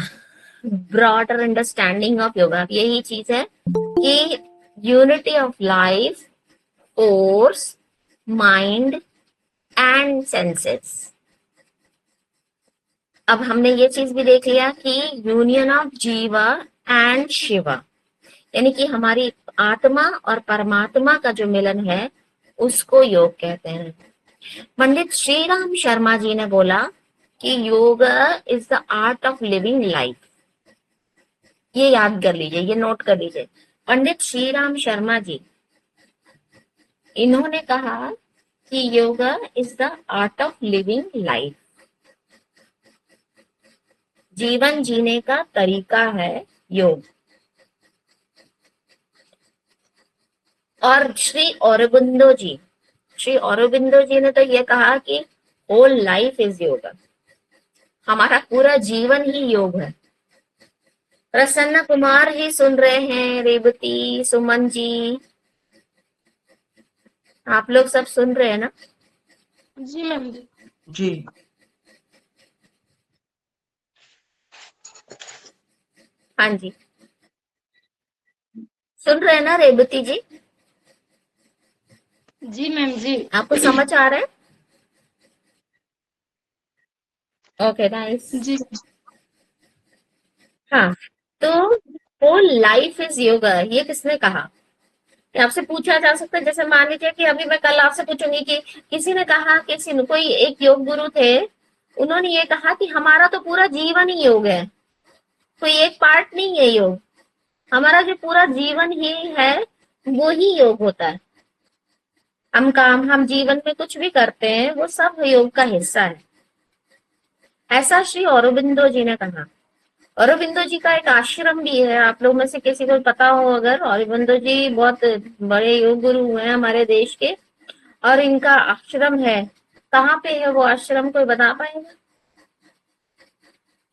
ब्रॉडर अंडरस्टैंडिंग ऑफ योगा यही चीज है कि unity of life, force, mind and senses. अब हमने ये चीज भी देख लिया कि यूनियन ऑफ जीवा एंड शिवा, यानी कि हमारी आत्मा और परमात्मा का जो मिलन है उसको योग कहते हैं। पंडित श्री राम शर्मा जी ने बोला कि योग is the art of living life. ये याद कर लीजिए, ये नोट कर लीजिए। पंडित श्री राम शर्मा जी, इन्होंने कहा कि योग is the art of living life, जीवन जीने का तरीका है योग। और श्री औरोबिंदो जी ने तो ये कहा कि होल लाइफ इज योगा, हमारा पूरा जीवन ही योग है। प्रसन्न कुमार ही सुन रहे हैं, रेवती, सुमन जी, आप लोग सब सुन रहे हैं ना? जी मैम जी। हाँ जी, सुन रहे हैं ना रेवती जी? जी मैम जी। आपको समझ आ रहा है? Okay nice. जी हाँ, तो होल लाइफ इज योगा, ये किसने कहा? आपसे पूछा जा सकता है, जैसे मान लीजिए कि अभी मैं कल आपसे पूछूंगी कि किसी ने कहा, किसी ने, कोई एक योग गुरु थे, उन्होंने ये कहा कि हमारा तो पूरा जीवन ही योग है, कोई एक पार्ट नहीं है योग, हमारा जो पूरा जीवन ही है वो ही योग होता है। हम जीवन में कुछ भी करते हैं वो सब योग का हिस्सा है, ऐसा श्री औरोबिंदो जी ने कहा। औरोबिंदो जी का एक आश्रम भी है, आप लोग में से किसी को पता हो अगर, औरोबिंदो जी बहुत बड़े योग गुरु हैं हमारे देश के, और इनका आश्रम है। कहाँ पे है वो आश्रम, कोई बता पाएगा?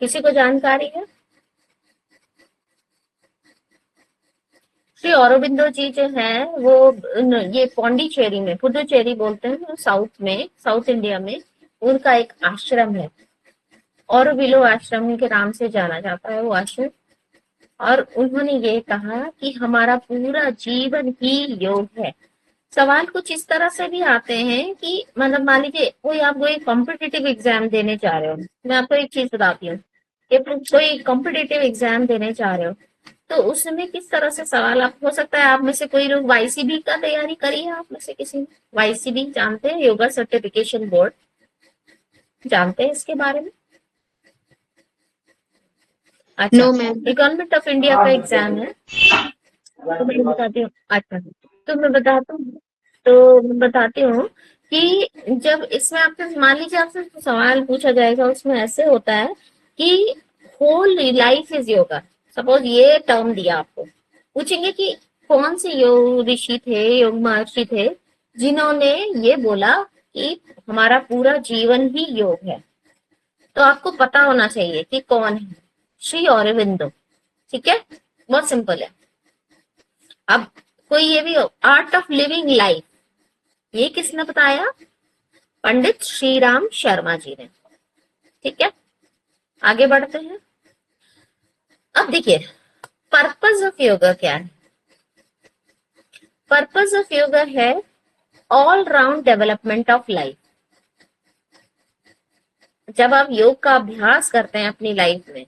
किसी को जानकारी है? श्री औरोबिंदो जी जो है वो ये पौंडीचेरी में, पुडुचेरी बोलते हैं साउथ में, साउथ इंडिया में, उनका एक आश्रम है ऑरोविलो आश्रम के नाम से जाना जाता है वो आश्रम। और उन्होंने ये कहा कि हमारा पूरा जीवन ही योग है। सवाल कुछ इस तरह से भी आते हैं कि मतलब मान लीजिए कोई आपको एक कॉम्पिटिटिव एग्जाम देने जा रहे हो, मैं आपको एक चीज बताती हूँ, कोई कॉम्पिटिटिव एग्जाम देने जा रहे हो तो उसमें किस तरह से सवाल आप हो सकता है आप में से कोई लोग वाईसीबी का तैयारी करी है, आप में से किसी ने वाईसीबी जानते हैं, योगा सर्टिफिकेशन बोर्ड, जानते हैं इसके बारे में? अच्छा, no ma'am. Government of India का एग्जाम है तो मैं बताती हूँ। अच्छा, तो मैं बताती हूँ कि जब इसमें आपसे मान लीजिए आपसे सवाल पूछा जाएगा, उसमें ऐसे होता है कि whole life is yoga. Suppose ये टर्म दिया आपको, पूछेंगे कि कौन से योग ऋषि थे, योग महर्षि थे जिन्होंने ये बोला कि हमारा पूरा जीवन ही योग है। तो आपको पता होना चाहिए कि कौन है, श्री अरविंदो। ठीक है, बहुत सिंपल है। अब कोई ये भी हो, आर्ट ऑफ लिविंग लाइफ, ये किसने बताया? पंडित श्रीराम शर्मा जी ने। ठीक है, आगे बढ़ते हैं। अब देखिए पर्पस ऑफ योगा क्या है। पर्पस ऑफ योगा है all round development of life. जब आप योग का अभ्यास करते हैं अपनी लाइफ में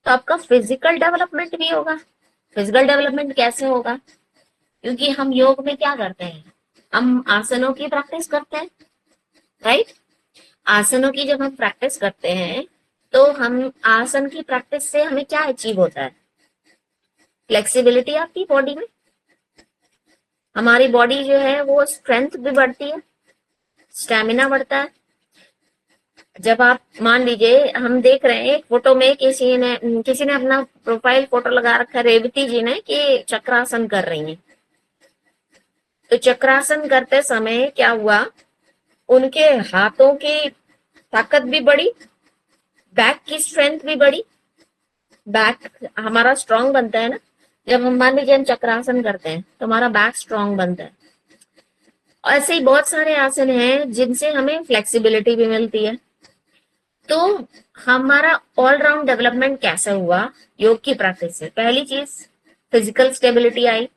तो आपका फिजिकल डेवलपमेंट भी होगा। फिजिकल डेवलपमेंट कैसे होगा? क्योंकि हम योग में क्या करते हैं, हम आसनों की प्रैक्टिस करते हैं, राइट। आसनों की जब हम प्रैक्टिस करते हैं तो हम आसन की प्रैक्टिस से हमें क्या अचीव होता है? फ्लेक्सिबिलिटी आती है बॉडी में, हमारी बॉडी जो है वो स्ट्रेंथ भी बढ़ती है, स्टेमिना बढ़ता है। जब आप मान लीजिए हम देख रहे हैं एक फोटो में किसी ने अपना प्रोफाइल फोटो लगा रखा है रेवती जी ने कि चक्रासन कर रही हैं। तो चक्रासन करते समय क्या हुआ, उनके हाथों की ताकत भी बढ़ी, बैक की स्ट्रेंथ भी बढ़ी। बैक हमारा स्ट्रांग बनता है ना, जब हम मान लीजिए हम चक्रासन करते हैं तो हमारा बैक स्ट्रांग बनता है। ऐसे ही बहुत सारे आसन हैं जिनसे हमें फ्लेक्सिबिलिटी भी मिलती है। तो हमारा ऑलराउंड डेवलपमेंट कैसे हुआ योग की प्रैक्टिस से? पहली चीज फिजिकल स्टेबिलिटी आई,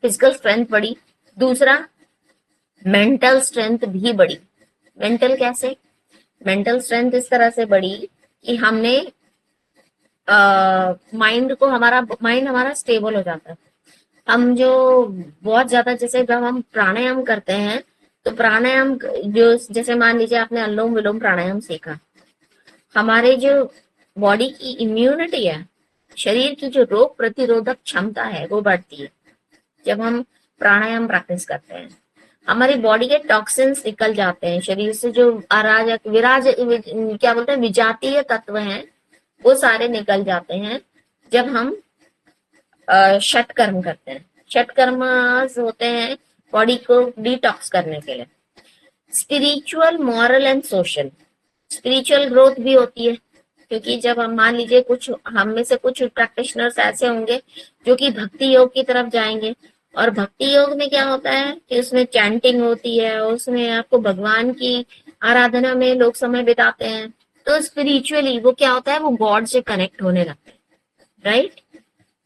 फिजिकल स्ट्रेंथ बढ़ी। दूसरा मेंटल स्ट्रेंथ भी बढ़ी। मेंटल कैसे? मेंटल स्ट्रेंथ इस तरह से बढ़ी कि हमने माइंड हमारा स्टेबल हो जाता है। हम जो बहुत ज्यादा जैसे जब हम प्राणायाम करते हैं तो प्राणायाम जो जैसे मान लीजिए आपने अनुलोम विलोम प्राणायाम सीखा, हमारे जो बॉडी की इम्यूनिटी है, शरीर की जो रोग प्रतिरोधक क्षमता है वो बढ़ती है जब हम प्राणायाम प्रैक्टिस करते हैं। हमारी बॉडी के टॉक्सिन्स निकल जाते हैं शरीर से, जो क्या बोलते हैं विजातीय तत्व हैं वो सारे निकल जाते हैं जब हम षटकर्म करते हैं। षटकर्म होते हैं बॉडी को डिटॉक्स करने के लिए। Spiritual, moral and social, spiritual growth भी होती है क्योंकि जब हम मान लीजिए कुछ हम में से कुछ प्रैक्टिशनर्स ऐसे होंगे जो कि भक्ति योग की तरफ जाएंगे, और भक्ति योग में क्या होता है कि उसमें चैंटिंग होती है, उसमें आपको भगवान की आराधना में लोग समय बिताते हैं। तो स्पिरिचुअली वो क्या होता है, वो गॉड से कनेक्ट होने लगते हैं, राइट।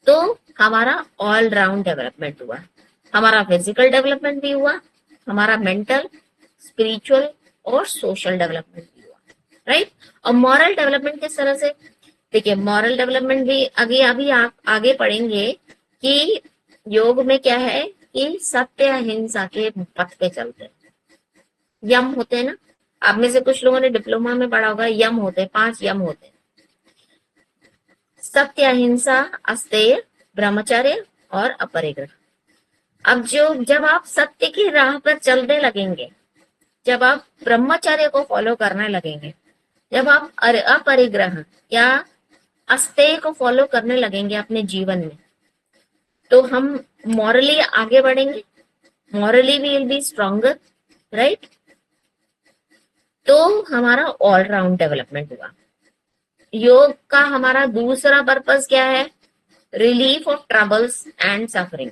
तो हमारा ऑल राउंड डेवलपमेंट हुआ, हमारा फिजिकल डेवलपमेंट भी हुआ, हमारा मेंटल, स्पिरिचुअल और सोशल डेवलपमेंट भी हुआ, राइट। और मॉरल डेवलपमेंट किस तरह से? देखिए मॉरल डेवलपमेंट भी अभी आप आगे पढ़ेंगे कि योग में क्या है कि सत्य अहिंसा के पथ पे चलते हैं। यम होते हैं ना, आप में से कुछ लोगों ने डिप्लोमा में पढ़ा होगा, यम होते हैं, 5 यम होते हैं। सत्य, अहिंसा, अस्तेय, ब्रह्मचर्य और अपरिग्रह। अब जब आप सत्य की राह पर चलने लगेंगे, जब आप ब्रह्मचर्य को फॉलो करने लगेंगे, जब आप अपरिग्रह या अस्तेय को फॉलो करने लगेंगे अपने जीवन में, तो हम मॉरली आगे बढ़ेंगे, morally we will be stronger, right. तो हमारा ऑल राउंड डेवलपमेंट हुआ। योग का हमारा दूसरा पर्पस क्या है? Relief of troubles and suffering.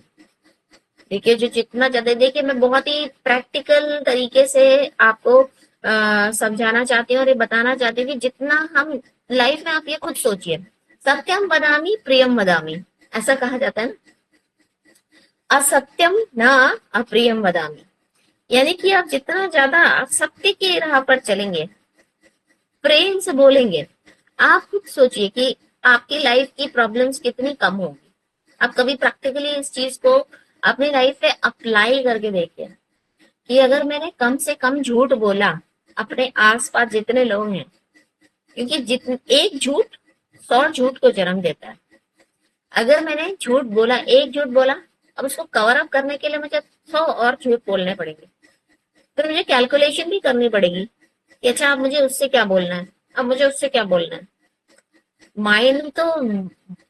देखिए जो जितना ज्यादा, देखिए मैं बहुत ही प्रैक्टिकल तरीके से आपको समझाना चाहती हूँ और ये बताना चाहती हूँ कि जितना हम लाइफ में, आप ये खुद सोचिए, सत्यम वदामि प्रियम वदामि, ऐसा कहा जाता है ना, असत्यम न अप्रियम वदामि। यानी कि आप जितना ज्यादा सत्य की राह पर चलेंगे, प्रेम से बोलेंगे, आप खुद सोचिए कि आपकी लाइफ की प्रॉब्लम्स कितनी कम होंगी। आप कभी प्रैक्टिकली इस चीज को अपनी लाइफ पे अप्लाई करके देखिए कि अगर मैंने कम से कम झूठ बोला अपने आसपास जितने लोग हैं, क्योंकि एक झूठ 100 झूठ को जन्म देता है। अगर मैंने झूठ बोला, एक झूठ बोला, अब उसको कवर अप करने के लिए मुझे 100 और झूठ बोलने पड़ेंगे। फिर मुझे कैलकुलेशन भी करनी पड़ेगी कि अच्छा अब मुझे उससे क्या बोलना है, अब मुझे उससे क्या बोलना है। माइंड तो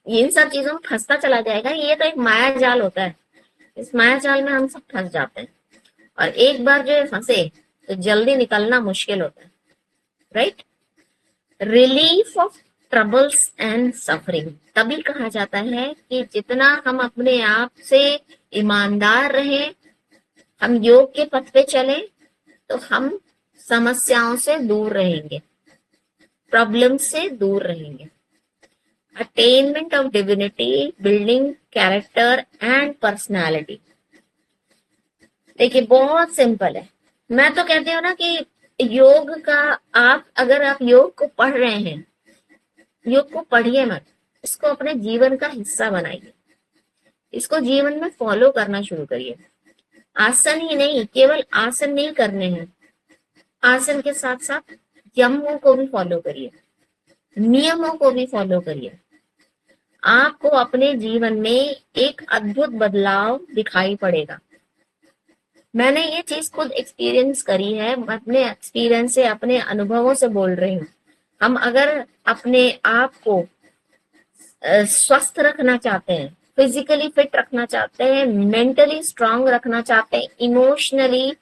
इन सब चीजों में फंसता चला जाएगा। ये तो एक माया जाल होता है, इस माया जाल में हम सब फंस जाते हैं, और एक बार जो फंसे तो जल्दी निकलना मुश्किल होता है, right. Relief of troubles and suffering तभी कहा जाता है कि जितना हम अपने आप से ईमानदार रहें, हम योग के पथ पे चलें, तो हम समस्याओं से दूर रहेंगे, प्रॉब्लम से दूर रहेंगे। Attainment of divinity, building character and personality. देखिए बहुत सिंपल है। मैं तो कहती हूँ ना कि योग का, अगर आप योग को पढ़ रहे हैं, योग को पढ़िए मत, इसको अपने जीवन का हिस्सा बनाइए, इसको जीवन में फॉलो करना शुरू करिए। आसन ही नहीं, केवल आसन नहीं करने हैं, आसन के साथ साथ यमों को भी फॉलो करिए, नियमों को भी फॉलो करिए। आपको अपने जीवन में एक अद्भुत बदलाव दिखाई पड़ेगा। मैंने ये चीज खुद एक्सपीरियंस करी है, अपने एक्सपीरियंस से, अपने अनुभवों से बोल रही हूँ। हम अगर अपने आप को स्वस्थ रखना चाहते हैं, फिजिकली फिट रखना चाहते हैं, मेंटली स्ट्रांग रखना चाहते हैं, इमोशनली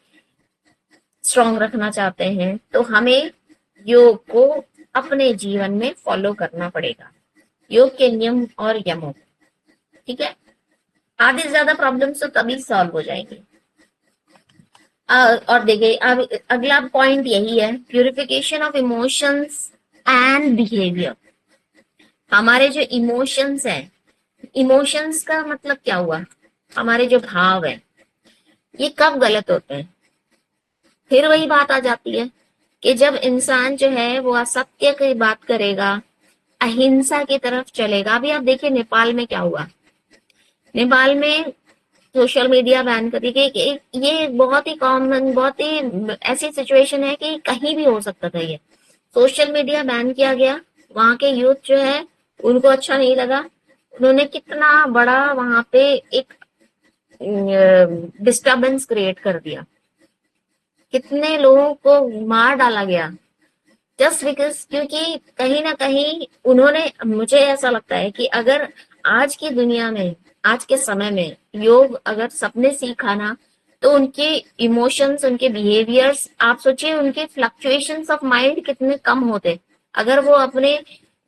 स्ट्रांग रखना चाहते हैं, तो हमें योग को अपने जीवन में फॉलो करना पड़ेगा, योग के नियम और यमों। ठीक है, आधे से ज्यादा प्रॉब्लम्स तो तभी सॉल्व हो जाएंगे। और देखिए अब अगला पॉइंट यही है, purification of emotions and behaviour. हमारे जो इमोशंस हैं, इमोशंस का मतलब क्या हुआ, हमारे जो भाव है, ये कब गलत होते हैं। फिर वही बात आ जाती है कि जब इंसान जो है वो असत्य की बात करेगा, अहिंसा की तरफ चलेगा। अभी आप देखिए नेपाल में क्या हुआ, नेपाल में सोशल मीडिया बैन कर दी गई। ये बहुत ही कॉमन, बहुत ही ऐसी सिचुएशन है कि कहीं भी हो सकता था। ये सोशल मीडिया बैन किया गया, वहां के यूथ जो है उनको अच्छा नहीं लगा, उन्होंने कितना बड़ा वहां पे एक डिस्टरबेंस क्रिएट कर दिया, कितने लोगों को मार डाला गया, जस्ट बिकॉज, क्योंकि कहीं ना कहीं उन्होंने, मुझे ऐसा लगता है कि अगर आज की दुनिया में, आज के समय में योग अगर सबने सीखा ना, तो उनके इमोशंस, उनके बिहेवियर्स, आप सोचिए उनके फ्लक्चुएशंस ऑफ माइंड कितने कम होते अगर वो अपने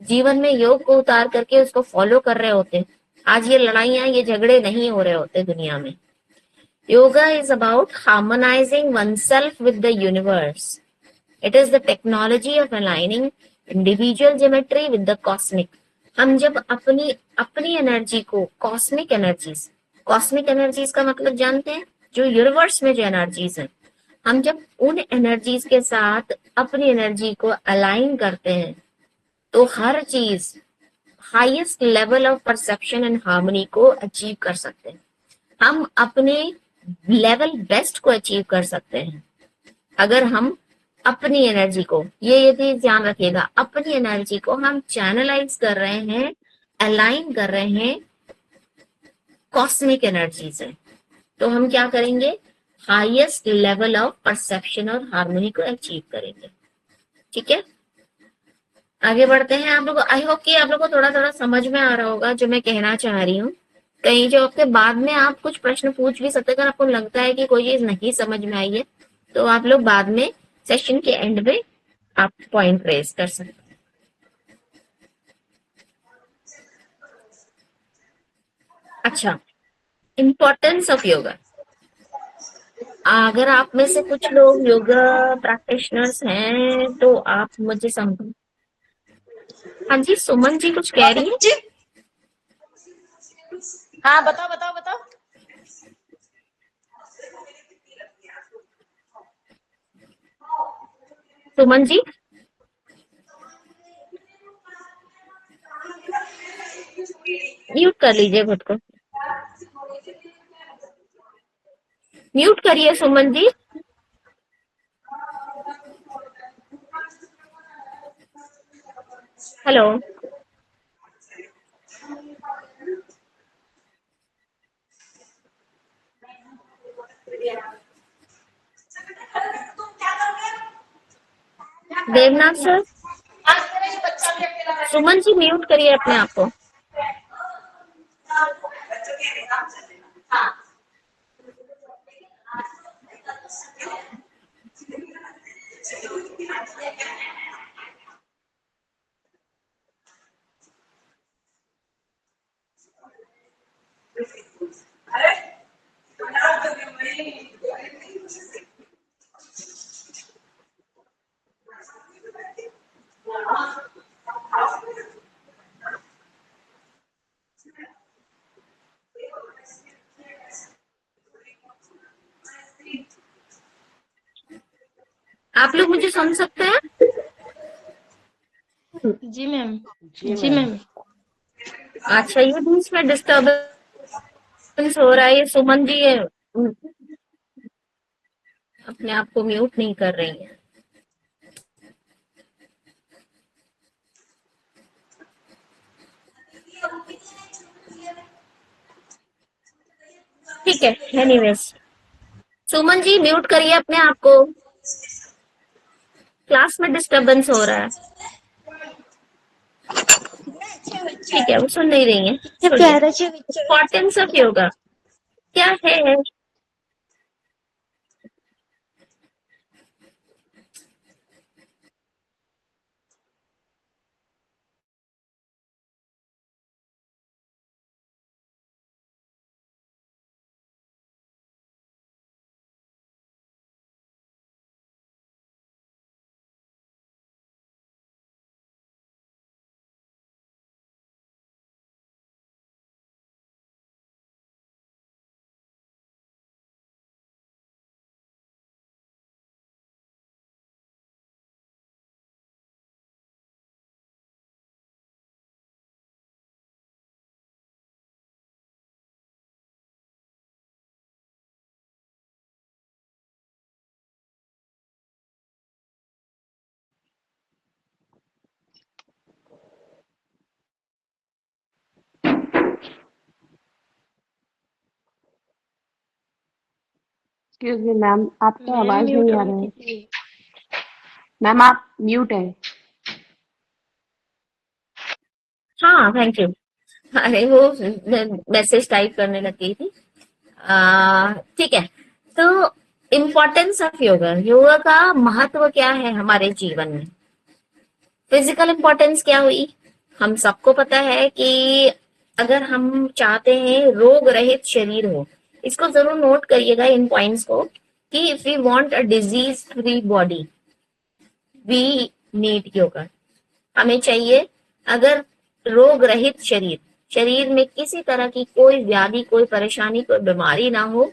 जीवन में योग को उतार करके उसको फॉलो कर रहे होते। आज ये लड़ाइयां, ये झगड़े नहीं हो रहे होते दुनिया में। Yoga is about harmonising oneself with the universe. It is the technology of aligning individual geometry with the cosmic. हम जब अपनी एनर्जी को, कॉस्मिक एनर्जीज का मतलब जानते हैं, जो यूनिवर्स में जो एनर्जीज हैं, हम जब उन एनर्जीज के साथ अपनी एनर्जी को अलाइन करते हैं, तो हर चीज highest level of perception and harmony को अचीव कर सकते हैं। हम अपने लेवल बेस्ट को अचीव कर सकते हैं अगर हम अपनी एनर्जी को, ये भी ध्यान रखिएगा, अपनी एनर्जी को हम चैनलाइज कर रहे हैं, अलाइन कर रहे हैं कॉस्मिक एनर्जी से, तो हम क्या करेंगे, हाईएस्ट लेवल ऑफ परसेप्शन और हार्मनी को अचीव करेंगे। ठीक है, आगे बढ़ते हैं। आप लोग, आई होप कि आप लोग को थोड़ा थोड़ा समझ में आ रहा होगा जो मैं कहना चाह रही हूँ। कहीं जो आपके बाद में आप कुछ प्रश्न पूछ भी सकते हैं, अगर आपको लगता है कि कोई चीज नहीं समझ में आई है, तो आप लोग बाद में सेशन के एंड में आप पॉइंट रेज कर सकते हैं। अच्छा, इम्पोर्टेंस ऑफ योगा। अगर आप में से कुछ लोग योगा प्रैक्टिशनर्स हैं तो आप मुझे समझो। हाँ जी, सुमन जी कुछ कह रही है। हाँ बताओ बताओ बताओ। सुमन जी म्यूट कर लीजिए खुद को, म्यूट करिए Suman ji. Hello, Debnath sir, Suman ji mute करिए अपने आप को। आप लोग मुझे सुन सकते हैं? जी मैम। जी जी मैम। मैम। अच्छा, ये बीच में डिस्टर्बेंस हो रहा है। ये सुमन जी ये अपने आप को म्यूट नहीं कर रही है। ठीक है, एनीवेज सुमन जी म्यूट करिए अपने आप को, क्लास में डिस्टरबेंस हो रहा है। ठीक है, वो सुन नहीं रही है, छोड़िए। इम्पोर्टेंस ऑफ योगा क्या है? एक्सक्यूज मी मैम, आपका मैम आवाज म्यूट नहीं आ ऑन रहा है। कीजिए। मैम आप म्यूट है। हाँ, थैंक यू। अरे वो मैसेज टाइप करने लग गई थी। ठीक है, तो इम्पोर्टेंस ऑफ योगा, योगा का महत्व क्या है हमारे जीवन में? फिजिकल इम्पोर्टेंस क्या हुई? हम सबको पता है कि अगर हम चाहते हैं रोग रहित शरीर हो, इसको जरूर नोट करिएगा इन पॉइंट्स को, कि if we want a disease free body we need yoga. हमें चाहिए, अगर रोग रहित शरीर, शरीर में किसी तरह की कोई व्याधि, कोई परेशानी, कोई बीमारी ना हो,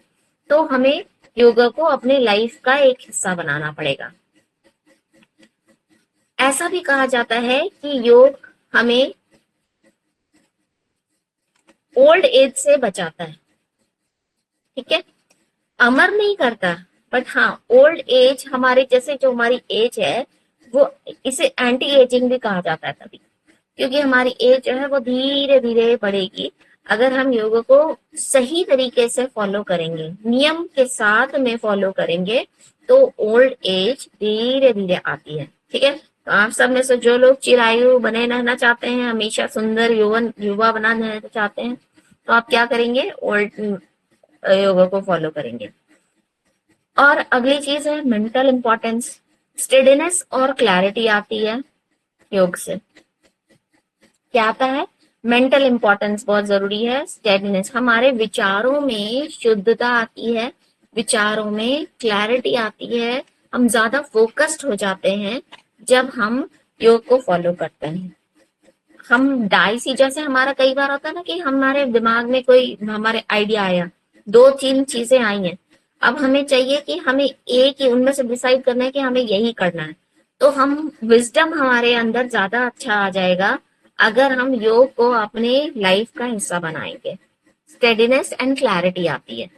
तो हमें योगा को अपने लाइफ का एक हिस्सा बनाना पड़ेगा। ऐसा भी कहा जाता है कि योग हमें ओल्ड एज से बचाता है। ठीक है, अमर नहीं करता, बट हाँ ओल्ड एज, हमारे जैसे जो हमारी एज है वो, इसे एंटी एजिंग भी कहा जाता है कभी, क्योंकि हमारी एज जो है वो धीरे धीरे बढ़ेगी अगर हम योग को सही तरीके से फॉलो करेंगे, नियम के साथ में फॉलो करेंगे, तो ओल्ड एज धीरे धीरे आती है। ठीक है, तो आप सब में से जो लोग चिरायु बने रहना चाहते हैं, हमेशा सुंदर यौवन युवा बना रहना चाहते हैं, तो आप क्या करेंगे? ओल्ड योग को फॉलो करेंगे। और अगली चीज है मेंटल इंपॉर्टेंस, स्टेडीनेस और क्लैरिटी आती है योग से। क्या आता है? मेंटल इंपॉर्टेंस बहुत जरूरी है, स्टेडीनेस, हमारे विचारों में शुद्धता आती है, विचारों में क्लैरिटी आती है, हम ज्यादा फोकस्ड हो जाते हैं जब हम योग को फॉलो करते हैं। हम डाइसी जैसे हमारा कई बार होता है ना कि हमारे दिमाग में कोई हमारे आइडिया आया, 2-3 चीजें आई हैं, अब हमें चाहिए कि हमें एक ही उनमें से डिसाइड करना है कि हमें यही करना है, तो हम विजडम हमारे अंदर ज्यादा अच्छा आ जाएगा अगर हम योग को अपने लाइफ का हिस्सा बनाएंगे। स्टेडीनेस एंड क्लैरिटी आती है।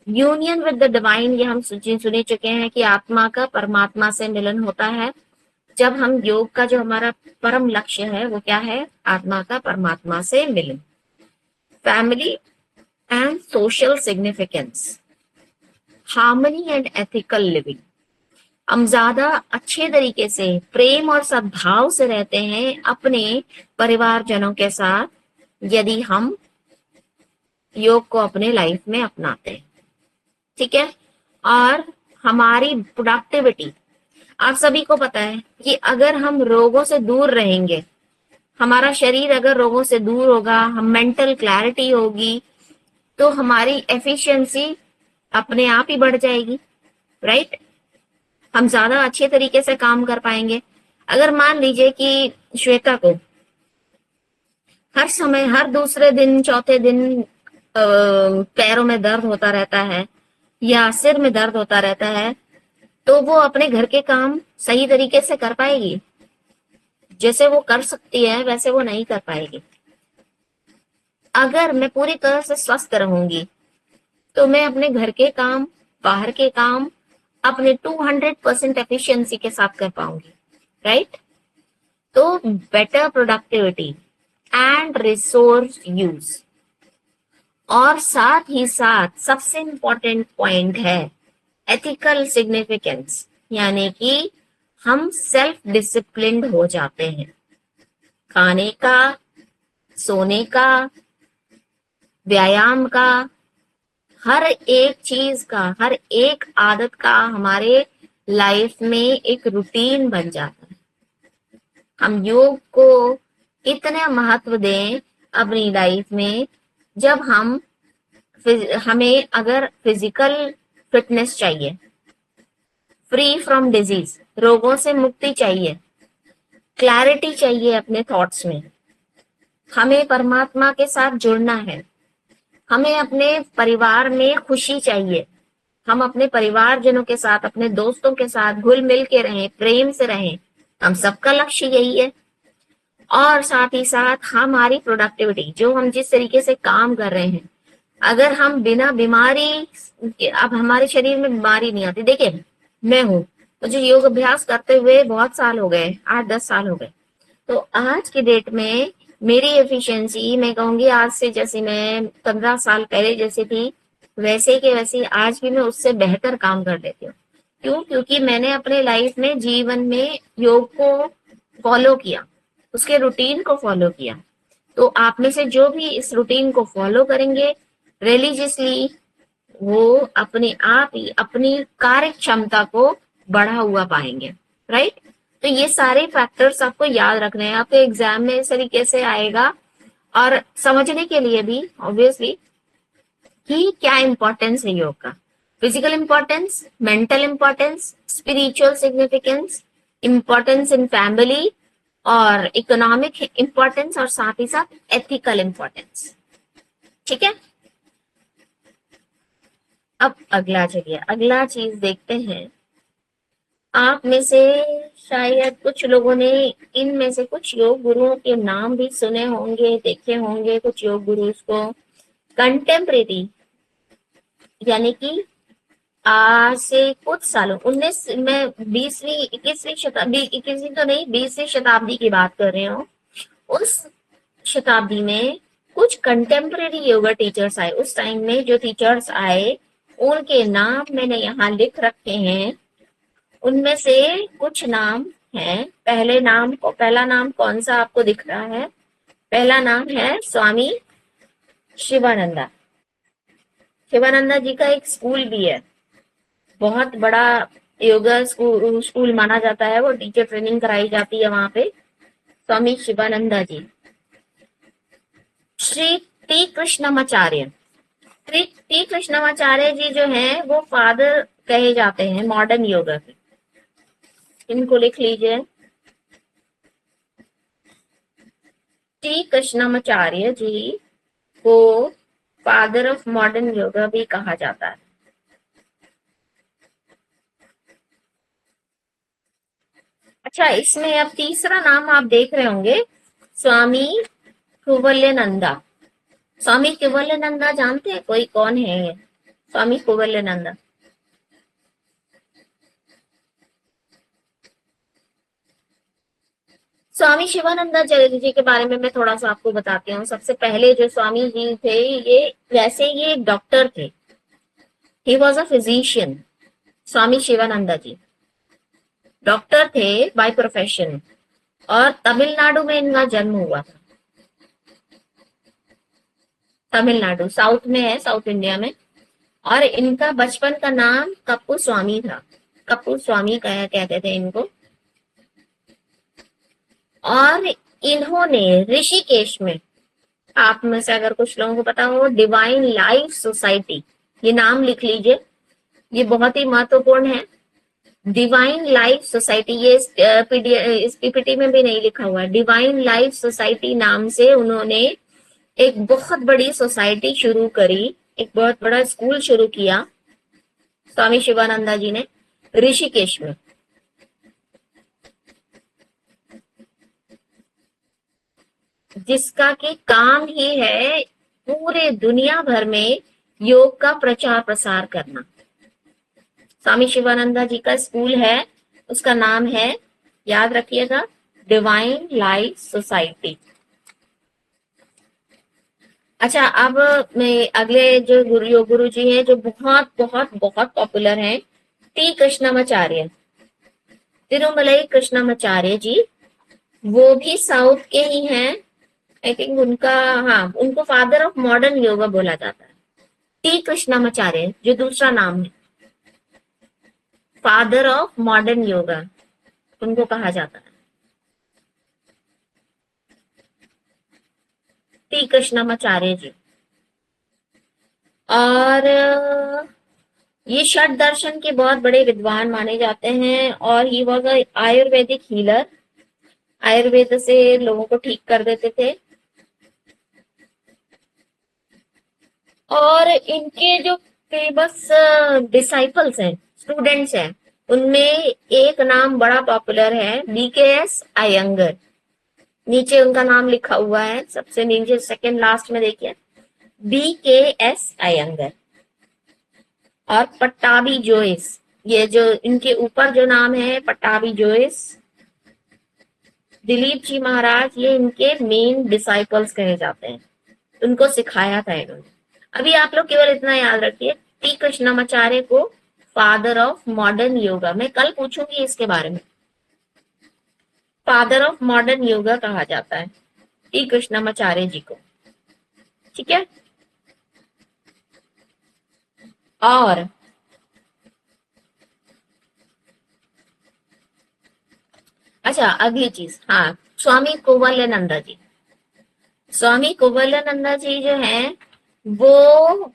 यूनियन विद द डिवाइन, ये हम सुने चुके हैं कि आत्मा का परमात्मा से मिलन होता है जब हम योग का जो हमारा परम लक्ष्य है वो क्या है, आत्मा का परमात्मा से मिलन। Family and social significance, harmony and ethical living, हम ज्यादा अच्छे तरीके से प्रेम और सद्भाव से रहते हैं अपने परिवारजनों के साथ यदि हम योग को अपने लाइफ में अपनाते हैं। ठीक है। और हमारी प्रोडक्टिविटी, आप सभी को पता है कि अगर हम रोगों से दूर रहेंगे, हमारा शरीर अगर रोगों से दूर होगा, हम मेंटल क्लैरिटी होगी, तो हमारी एफिशिएंसी अपने आप ही बढ़ जाएगी, राइट। हम ज्यादा अच्छे तरीके से काम कर पाएंगे। अगर मान लीजिए कि श्वेता को हर समय, हर दूसरे दिन, चौथे दिन पैरों में दर्द होता रहता है या सिर में दर्द होता रहता है, तो वो अपने घर के काम सही तरीके से कर पाएगी? जैसे वो कर सकती है वैसे वो नहीं कर पाएगी। अगर मैं पूरी तरह से स्वस्थ रहूंगी तो मैं अपने घर के काम, बाहर के काम अपने 200% एफिशिएंसी के साथ कर पाऊंगी, राइट। तो better productivity and resource use, और साथ ही साथ सबसे इंपॉर्टेंट पॉइंट है एथिकल सिग्निफिकेंस, यानी कि हम सेल्फ डिसिप्लिन्ड हो जाते हैं। खाने का, सोने का, व्यायाम का, हर एक चीज का, हर एक आदत का हमारे लाइफ में एक रूटीन बन जाता है। हम योग को इतना महत्व दें अपनी लाइफ में, जब हमें अगर फिजिकल फिटनेस चाहिए, फ्री फ्रॉम डिजीज, रोगों से मुक्ति चाहिए, क्लैरिटी चाहिए अपने थॉट्स में, हमें परमात्मा के साथ जुड़ना है, हमें अपने परिवार में खुशी चाहिए, हम अपने परिवारजनों के साथ, अपने दोस्तों के साथ घुल मिल के रहें, प्रेम से रहें, हम सबका लक्ष्य यही है। और साथ ही साथ हमारी प्रोडक्टिविटी, जो हम जिस तरीके से काम कर रहे हैं, अगर हम बिना बीमारी, अब हमारे शरीर में बीमारी नहीं आती। देखिए मैं हूँ, मुझे योग अभ्यास करते हुए बहुत साल हो गए, 8-10 साल हो गए, तो आज की डेट में मेरी एफिशिएंसी, मैं कहूंगी आज से, जैसे मैं 15 साल पहले जैसी थी वैसे के वैसे आज भी मैं उससे बेहतर काम कर लेती हूँ। क्यों? क्योंकि मैंने अपने लाइफ में, जीवन में योग को फॉलो किया, उसके रूटीन को फॉलो किया। तो आप में से जो भी इस रूटीन को फॉलो करेंगे रिलीजियसली, वो अपने आप ही अपनी कार्य क्षमता को बढ़ा हुआ पाएंगे, राइट। तो ये सारे फैक्टर्स आपको याद रखने हैं, आपके एग्जाम में इस तरीके से आएगा, और समझने के लिए भी ऑब्वियसली कि क्या इंपॉर्टेंस है योग का। Physical importance, mental importance, spiritual significance, importance in family, और इकोनॉमिक इंपॉर्टेंस, और साथ ही साथ एथिकल इंपॉर्टेंस। ठीक है। अब अगला, चलिए अगला चीज देखते हैं। आप में से शायद कुछ लोगों ने इनमें से कुछ योग गुरुओं के नाम भी सुने होंगे, देखे होंगे कुछ योग गुरुज को। कंटेम्परेरी, यानी कि आज से कुछ सालों, 21वीं शताब्दी, 21वीं तो नहीं, 20वीं शताब्दी की बात कर रही हूँ। उस शताब्दी में कुछ कंटेम्परेरी योगा टीचर्स आए। उस टाइम में जो टीचर्स आए उनके नाम मैंने यहाँ लिख रखे हैं। उनमें से कुछ नाम हैं। पहला नाम कौन सा आपको दिख रहा है? पहला नाम है स्वामी शिवानंदा। शिवानंदा जी का एक स्कूल भी है, बहुत बड़ा योगा स्कूल माना जाता है, वो टीचर ट्रेनिंग कराई जाती है वहां पे। स्वामी शिवानंदा जी। श्री टी कृष्णमाचार्य, टी कृष्णमाचार्य जी जो हैं वो फादर कहे जाते हैं मॉडर्न योगा के। इनको लिख लीजिए, टी कृष्णमाचार्य जी को फादर ऑफ मॉडर्न योगा भी कहा जाता है। अच्छा, इसमें अब तीसरा नाम आप देख रहे होंगे, स्वामी कुवलयानंदा। स्वामी कुवलयानंदा जानते हैं कोई, कौन है ये स्वामी कुवलयानंदा? स्वामी शिवानंदा जी के बारे में मैं थोड़ा सा आपको बताती हूँ। सबसे पहले जो स्वामी जी थे, ये वैसे ये एक डॉक्टर थे, he was a physician. Swami Shivananda ji doctor थे बाय प्रोफेशन, और तमिलनाडु में इनका जन्म हुआ था। तमिलनाडु साउथ में है, साउथ इंडिया में। और इनका बचपन का नाम कप्पू स्वामी था, कप्पू स्वामी कहते थे इनको। और इन्होंने ऋषिकेश में, आप में से अगर कुछ लोगों को पता हो, डिवाइन लाइफ सोसाइटी, ये नाम लिख लीजिए, ये बहुत ही महत्वपूर्ण है। डिवाइन लाइफ सोसाइटी, ये इस पीपीटी में भी नहीं लिखा हुआ है। डिवाइन लाइफ सोसाइटी नाम से उन्होंने एक बहुत बड़ी सोसाइटी शुरू करी, एक बहुत बड़ा स्कूल शुरू किया स्वामी शिवानंदा जी ने ऋषिकेश में। जिसका कि काम ही है पूरे दुनिया भर में योग का प्रचार प्रसार करना। स्वामी शिवानंदा जी का स्कूल है, उसका नाम है, याद रखिएगा, डिवाइन लाइफ सोसाइटी। अच्छा, अब मैं अगले जो गुरु जी हैं जो बहुत बहुत बहुत पॉपुलर हैं, टी कृष्णमाचार्य, तिरुमलई कृष्णमाचार्य जी, वो भी साउथ के ही हैं। आई थिंक उनका, हाँ, उनको फादर ऑफ मॉडर्न योगा बोला जाता है। टी कृष्णमाचार्य जो दूसरा नाम है, फादर ऑफ मॉडर्न योगा उनको कहा जाता है, टी कृष्णमाचार्य जी। और ये षट दर्शन के बहुत बड़े विद्वान माने जाते हैं, और he was Ayurvedic healer, Ayurveda से लोगों को ठीक कर देते थे। और इनके जो फेमस डिसाइपल्स हैं, स्टूडेंट्स हैं, उनमें एक नाम बड़ा पॉपुलर है, BKS अयंगर। नीचे उनका नाम लिखा हुआ है, सबसे नीचे सेकंड लास्ट में देखिए, BKS अयंगर। और पट्टाभी जोइस, ये जो इनके ऊपर जो नाम है पट्टाभी जोइस, दिलीप जी महाराज, ये इनके मेन डिसाइपल्स कहे जाते हैं, उनको सिखाया था इन्होंने। अभी आप लोग केवल इतना याद रखिए, टी कृष्णमाचार्य को फादर ऑफ मॉडर्न योगा, मैं कल पूछूंगी इसके बारे में, फादर ऑफ मॉडर्न योगा कहा जाता है टी कृष्णमाचार्य जी को, ठीक है। और अच्छा, अगली चीज, हाँ, स्वामी कुवलयानंदा जी। स्वामी कुवलयानंदा जी जो हैं वो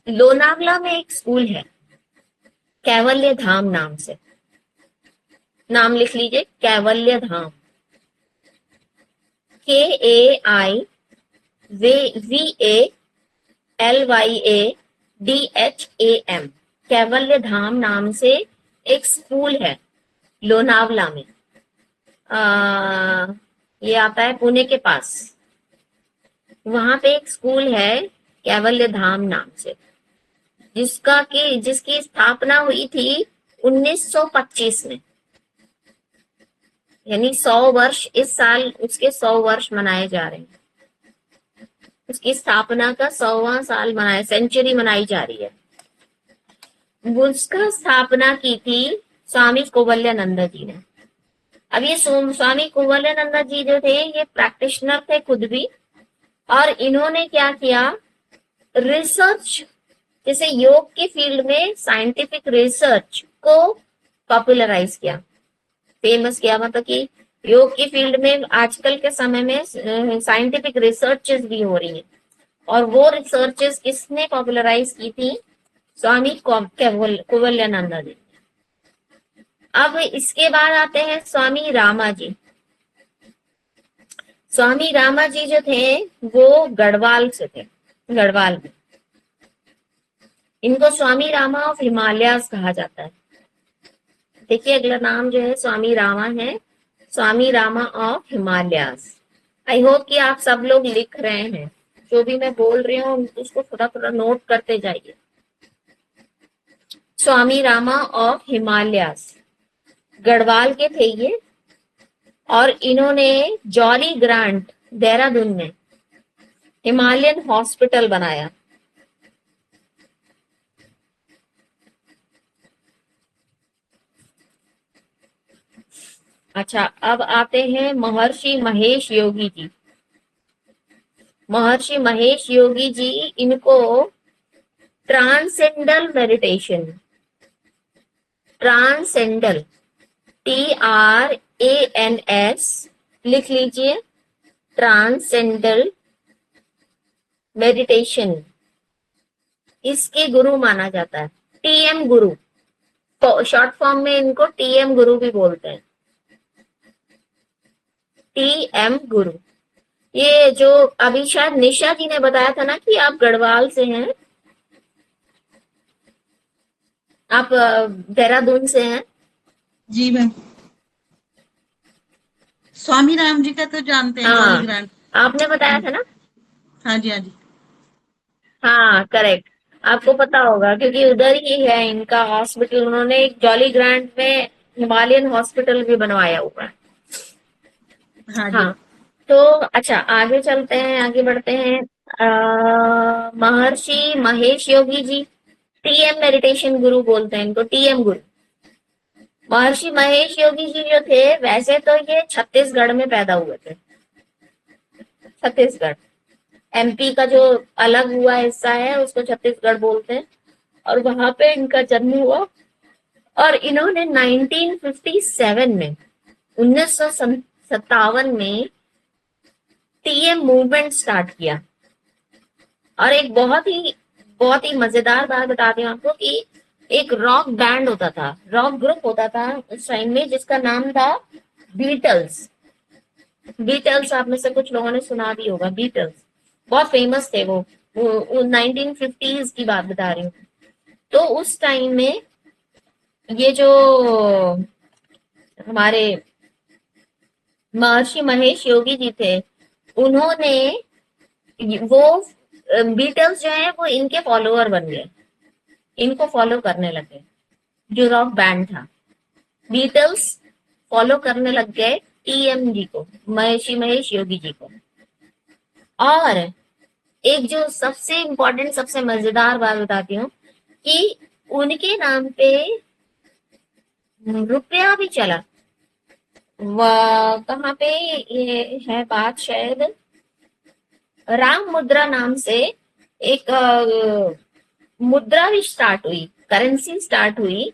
लोनावला में एक स्कूल है, कैवल्य धाम नाम से, नाम लिख लीजिए, कैवल्य धाम, KAIVALYADHAM, कैवल्य धाम नाम से एक स्कूल है लोनावला में। ये आता है पुणे के पास, वहां पे एक स्कूल है कैवल्य धाम नाम से, जिसकी स्थापना हुई थी 1925 में, यानी 100 वर्ष, इस साल उसके 100 वर्ष मनाए जा रहे हैं। उसकी स्थापना का 100वां साल मनाए, सेंचुरी मनाई जा रही है। उसका स्थापना की थी स्वामी कुवलयानंदा जी ने। अब ये स्वामी कुवलयानंदा जी जो थे, ये प्रैक्टिशनर थे खुद भी, और इन्होंने क्या किया, रिसर्च, जैसे योग के फील्ड में साइंटिफिक रिसर्च को पॉपुलराइज किया, फेमस किया। मतलब कि योग की फील्ड में आजकल के समय में साइंटिफिक रिसर्चेस भी हो रही हैं, और वो रिसर्चेस किसने पॉपुलराइज की थी? स्वामी कुवलयानंद जी। अब इसके बाद आते हैं स्वामी रामा जी। स्वामी रामा जी जो थे वो गढ़वाल से थे, गढ़वाल में। इनको स्वामी रामा ऑफ हिमालयास कहा जाता है। देखिए अगला नाम जो है स्वामी रामा है, Swami Rama of Himalayas. I hope कि आप सब लोग लिख रहे हैं, जो भी मैं बोल रही हूँ उसको थोड़ा थोड़ा नोट करते जाइए। स्वामी रामा ऑफ हिमालयास गढ़वाल के थे ये, और इन्होंने जॉली ग्रांट देहरादून में हिमालयन हॉस्पिटल बनाया। अच्छा, अब आते हैं महर्षि महेश योगी जी। महर्षि महेश योगी जी, इनको ट्रांसेंडल मेडिटेशन, ट्रांसेंडल TRANS लिख लीजिए, ट्रांसेंडल मेडिटेशन, इसके गुरु माना जाता है। TM गुरु, तो शॉर्ट फॉर्म में इनको TM गुरु भी बोलते हैं। TM गुरु। ये जो अभी शायद निशा जी ने बताया था ना कि आप गढ़वाल से हैं, आप देहरादून से हैं। जी मैम, स्वामी राम जी का तो जानते हैं, हाँ, जॉली ग्रांट। आपने बताया था ना? हाँ जी, हाँ जी। हाँ करेक्ट, आपको पता होगा क्योंकि उधर ही है इनका हॉस्पिटल। उन्होंने एक जॉली ग्रांट में हिमालयन हॉस्पिटल भी बनवाया हुआ है। हाँ जी। हाँ, तो अच्छा आगे चलते हैं, आगे बढ़ते हैं। महर्षि महेश योगी जी, TM मेडिटेशन गुरु बोलते हैं इनको, TM गुरु। महर्षि महेश योगी जी जो थे, वैसे तो ये छत्तीसगढ़ में पैदा हुए थे। छत्तीसगढ़, MP का जो अलग हुआ हिस्सा है उसको छत्तीसगढ़ बोलते हैं, और वहां पे इनका जन्म हुआ। और इन्होंने 1957 में, 1957 में TM मूवमेंट स्टार्ट किया। और एक बहुत ही मजेदार बात बताती हूँ आपको कि एक रॉक बैंड होता था, रॉक ग्रुप होता था उस टाइम में, जिसका नाम था बीटल्स। बीटल्स आप में से कुछ लोगों ने सुना भी होगा, बीटल्स बहुत फेमस थे। वो 1950s की बात बता रही हूँ। तो उस टाइम में ये जो हमारे महर्षि महेश योगी जी थे, उन्होंने वो बीटल्स जो है वो इनके फॉलोअर बन गए, इनको फॉलो करने लगे। जो रॉक बैंड था, बीटल्स फॉलो करने लग गए TM जी को, महर्षि महेश योगी जी को। और एक जो सबसे इम्पोर्टेंट, सबसे मजेदार बात बताती हूँ कि उनके नाम पे रुपया भी चला। कहाँ पे ये है बात, शायद राम मुद्रा नाम से एक मुद्रा भी स्टार्ट हुई, करेंसी स्टार्ट हुई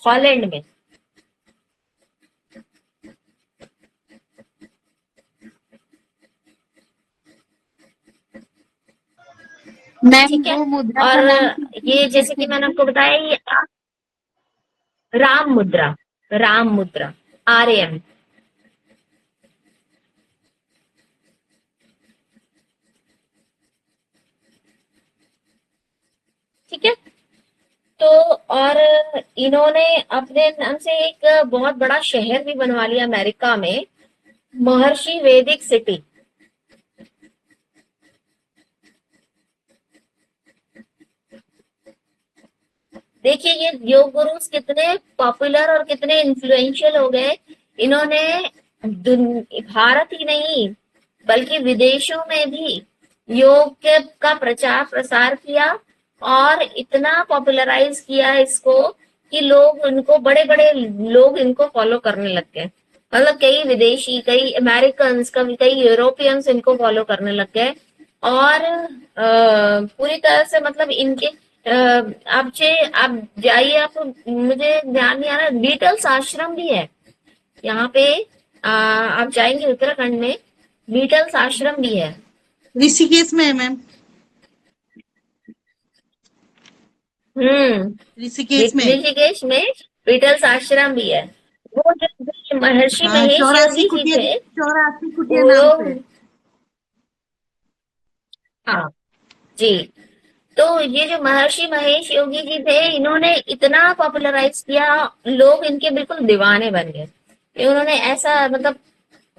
हॉलैंड में। मैम ठीक है, वो मुद्रा और का नाम ये जैसे कि मैंने आपको बताया, ये राम मुद्रा, राम मुद्रा, RM। ठीक है, तो और इन्होंने अपने नाम से एक बहुत बड़ा शहर भी बनवा लिया अमेरिका में, महर्षि वैदिक सिटी। देखिए ये योग गुरुज कितने पॉपुलर और कितने इन्फ्लुएंशियल हो गए। इन्होंने भारत ही नहीं बल्कि विदेशों में भी योग का प्रचार प्रसार किया, और इतना पॉपुलराइज किया इसको कि लोग इनको, बड़े बड़े लोग इनको फॉलो करने लग गए। मतलब कई विदेशी, कई अमेरिकन, कई यूरोपियंस इनको फॉलो करने लग गए। और पूरी तरह से मतलब इनके आप जाइए, आप, मुझे ध्यान नहीं आ रहा, बीटल्स आश्रम भी है यहाँ पे। आप जाएंगे उत्तराखंड में, बीटल्स आश्रम भी है। ऋषिकेश में है मैम। ऋषिकेश में। ऋषिकेश में बीटल्स आश्रम भी है। वो जो महर्षि हाँ, महेश योगी जी थे 84 कुटिया नाम से। वो, हाँ जी, तो ये जो महर्षि महेश योगी जी थे इन्होंने इतना पॉपुलराइज किया, लोग इनके बिल्कुल दीवाने बन गए। उन्होंने ऐसा मतलब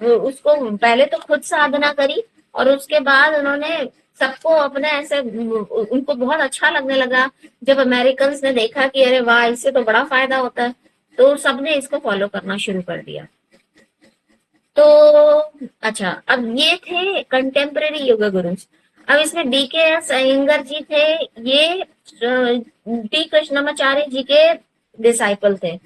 उसको पहले तो खुद साधना करी और उसके बाद उन्होंने सबको अपने ऐसे उनको बहुत अच्छा लगने लगा। जब अमेरिकन्स ने देखा कि अरे वाह इससे तो बड़ा फायदा होता है, तो सबने इसको फॉलो करना शुरू कर दिया। तो अच्छा, अब ये थे कंटेम्परेरी योगा गुरुज। अब इसमें डीके एस अयंगर जी थे, ये टी कृष्णमाचार्य जी के डिसाइपल थे।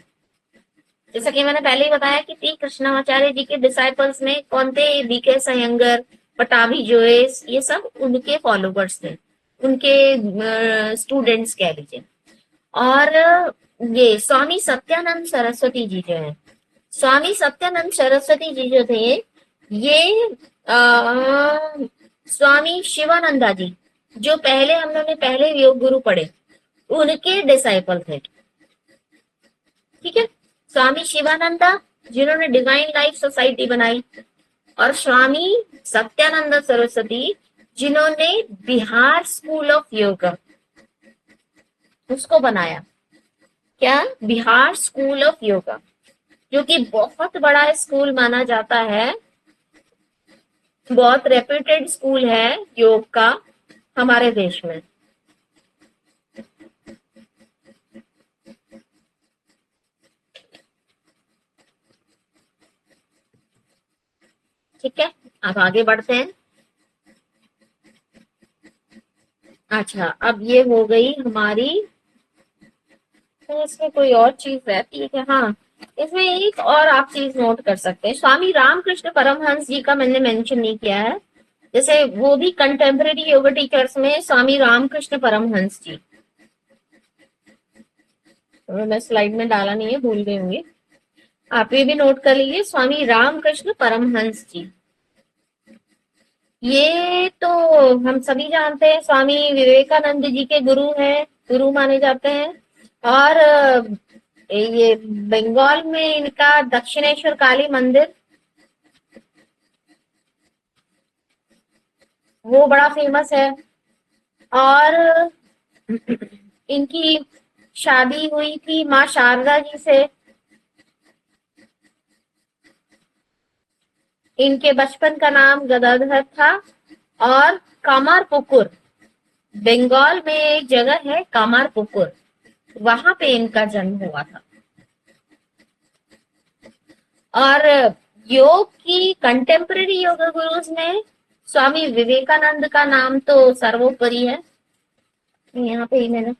जैसा कि मैंने पहले ही बताया कि टी कृष्णमाचार्य जी के डिसाइपल्स में कौन थे, डीके एस अयंगर, पटाभी जोएस, ये सब उनके फॉलोवर्स थे, उनके स्टूडेंट्स कह लीजिए। और ये स्वामी सत्यानंद सरस्वती जी जो है, स्वामी सत्यानंद सरस्वती जी जो थे ये स्वामी शिवानंदा जी जो पहले हम लोगों ने पहले योग गुरु पढ़े उनके डिसाइपल थे। ठीक है, स्वामी शिवानंदा जिन्होंने डिवाइन लाइफ सोसाइटी बनाई, और स्वामी सत्यानंद सरस्वती जिन्होंने बिहार स्कूल ऑफ योगा उसको बनाया। क्या? बिहार स्कूल ऑफ योगा, जो कि बहुत बड़ा स्कूल माना जाता है, बहुत रेप्यूटेड स्कूल है योग का हमारे देश में। ठीक है, अब आगे बढ़ते हैं। अच्छा, अब ये हो गई हमारी, तो इसमें कोई और चीज रहती है क्या? हाँ, इसमें एक और आप चीज नोट कर सकते हैं, स्वामी रामकृष्ण परमहंस जी का मैंने मेंशन नहीं किया है। जैसे वो भी कंटेम्परेरी योगा टीचर्स में स्वामी रामकृष्ण परमहंस जी, मैं स्लाइड में डाला नहीं है, भूल गए होंगे, आप ये भी नोट कर लीजिए, स्वामी रामकृष्ण परमहंस जी। ये तो हम सभी जानते हैं, स्वामी विवेकानंद जी के गुरु हैं, गुरु माने जाते हैं। और ये बंगाल में इनका दक्षिणेश्वर काली मंदिर वो बड़ा फेमस है। और इनकी शादी हुई थी माँ शारदा जी से। इनके बचपन का नाम गदाधर था। और कामारपुकुर, बंगाल में एक जगह है कामारपुकुर, वहां पे इनका जन्म हुआ था। और योग की कंटेम्परेरी योगा गुरुज में स्वामी विवेकानंद का नाम तो सर्वोपरि है। यहाँ पे ही मैंने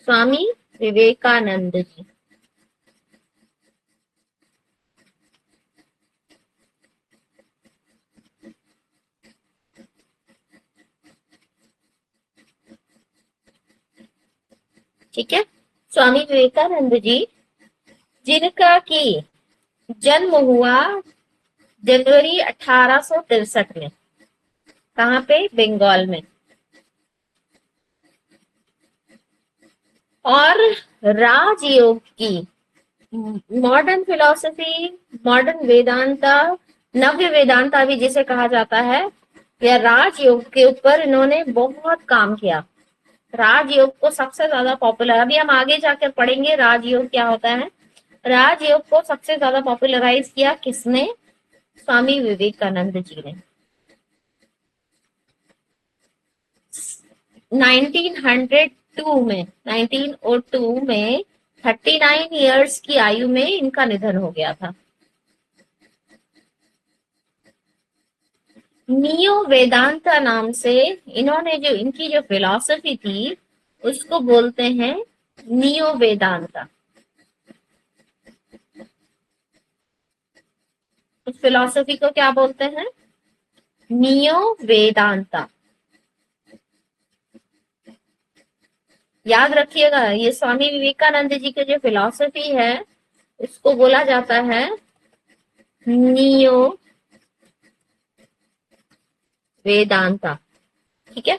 स्वामी विवेकानंद जी, ठीक है, स्वामी विवेकानंद जी जिनका की जन्म हुआ जनवरी 1863 में, कहाँ पे? बंगाल में। और राजयोग की मॉडर्न फिलॉसफी, मॉडर्न वेदांता, नव्य वेदांता भी जिसे कहा जाता है, या राजयोग के ऊपर इन्होंने बहुत काम किया। राजयोग को सबसे ज्यादा पॉपुलर, अभी हम आगे जाकर पढ़ेंगे राजयोग क्या होता है। राजयोग को सबसे ज्यादा पॉपुलराइज किया किसने? स्वामी विवेकानंद जी ने। 1902 में 39 इयर्स की आयु में इनका निधन हो गया था। नियो वेदांता नाम से इन्होंने जो इनकी जो फिलॉसफी थी उसको बोलते हैं नियो वेदांता। उस फिलॉसफी को क्या बोलते हैं? नियो वेदांता। याद रखिएगा, ये स्वामी विवेकानंद जी की जो फिलॉसफी है उसको बोला जाता है नियो वेदांता, ठीक है।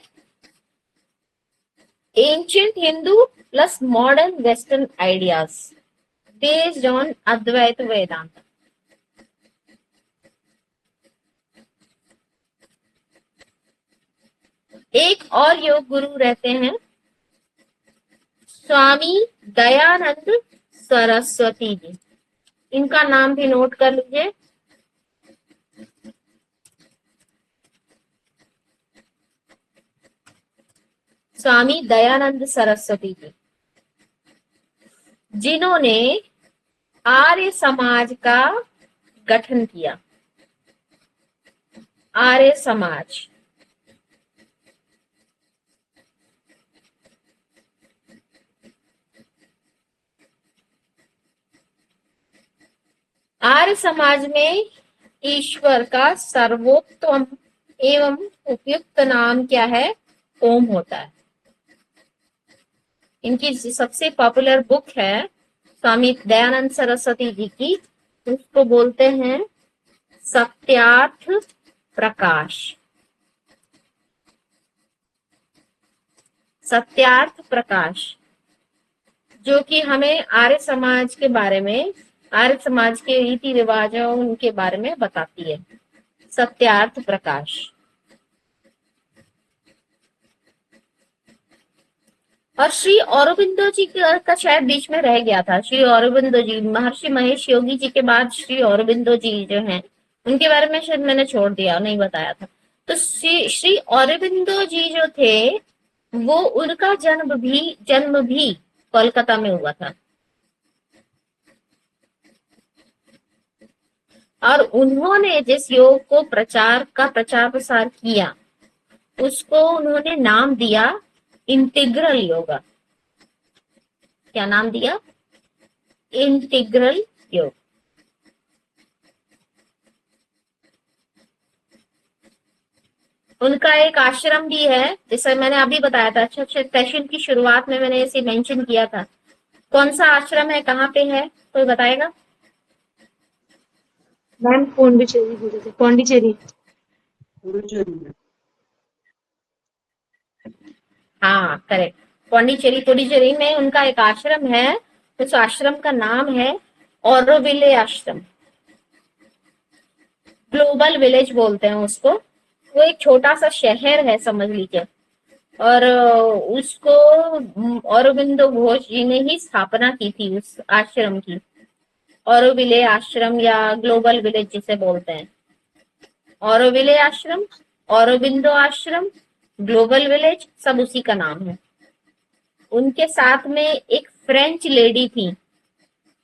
Ancient Hindu plus modern western ideas based on Advaita Vedanta. एक और योग गुरु रहते हैं स्वामी दयानंद सरस्वती जी, इनका नाम भी नोट कर लीजिए। स्वामी दयानंद सरस्वती जी, जिन्होंने आर्य समाज का गठन किया। आर्य समाज, आर्य समाज में ईश्वर का सर्वोत्तम एवं उपयुक्त नाम क्या है? ओम होता है। इनकी सबसे पॉपुलर बुक है स्वामी दयानंद सरस्वती जी की, उसको बोलते हैं सत्यार्थ प्रकाश। सत्यार्थ प्रकाश, जो कि हमें आर्य समाज के बारे में, आर्य समाज के रीति रिवाजों उनके बारे में बताती है। सत्यार्थ प्रकाश। और श्री औरोबिंदो जी का शायद बीच में रह गया था। श्री औरोबिंदो जी, महर्षि महेश योगी जी के बाद श्री औरोबिंदो जी जो हैं, उनके बारे में शायद मैंने छोड़ दिया, नहीं बताया था। तो श्री औरोबिंदो जी जो थे, वो उनका जन्म भी कोलकाता में हुआ था। और उन्होंने जिस योग को प्रचार प्रसार किया, उसको उन्होंने नाम दिया इंटीग्रल योगा। क्या नाम दिया? इंटीग्रल योग। उनका एक आश्रम भी है, जैसे मैंने अभी बताया था, अच्छा सेशन की शुरुआत में मैंने इसे मेंशन किया था। कौन सा आश्रम है, कहाँ पे है, कोई बताएगा? मैम पौंडीचेरी। पौंडीचेरी। हाँ करेक्ट, पुडुचेरी में उनका एक आश्रम है। उस आश्रम का नाम है ऑरोविले आश्रम। ग्लोबल विलेज बोलते हैं उसको। वो एक छोटा सा शहर है समझ लीजिए, और उसको औरोबिंदो घोष जी ने ही स्थापना की थी उस आश्रम की। ऑरोविले आश्रम या ग्लोबल विलेज जिसे बोलते हैं। ऑरोविले आश्रम, औरोबिंदो आश्रम, ग्लोबल विलेज, सब उसी का नाम है। उनके साथ में एक फ्रेंच लेडी थी,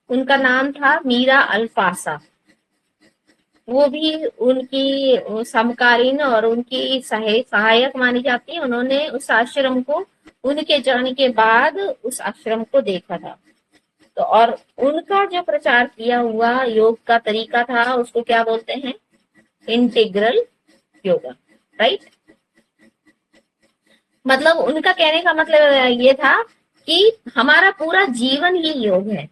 उनका नाम था मीरा अल्फासा। वो भी उनकी समकालीन और उनकी सहायक मानी जाती है। उन्होंने उस आश्रम को, उनके जाने के बाद उस आश्रम को देखा था। तो और उनका जो प्रचार किया हुआ योग का तरीका था, उसको क्या बोलते हैं? Integral yoga, right. मतलब उनका कहने का मतलब ये था कि हमारा पूरा जीवन ही योग है।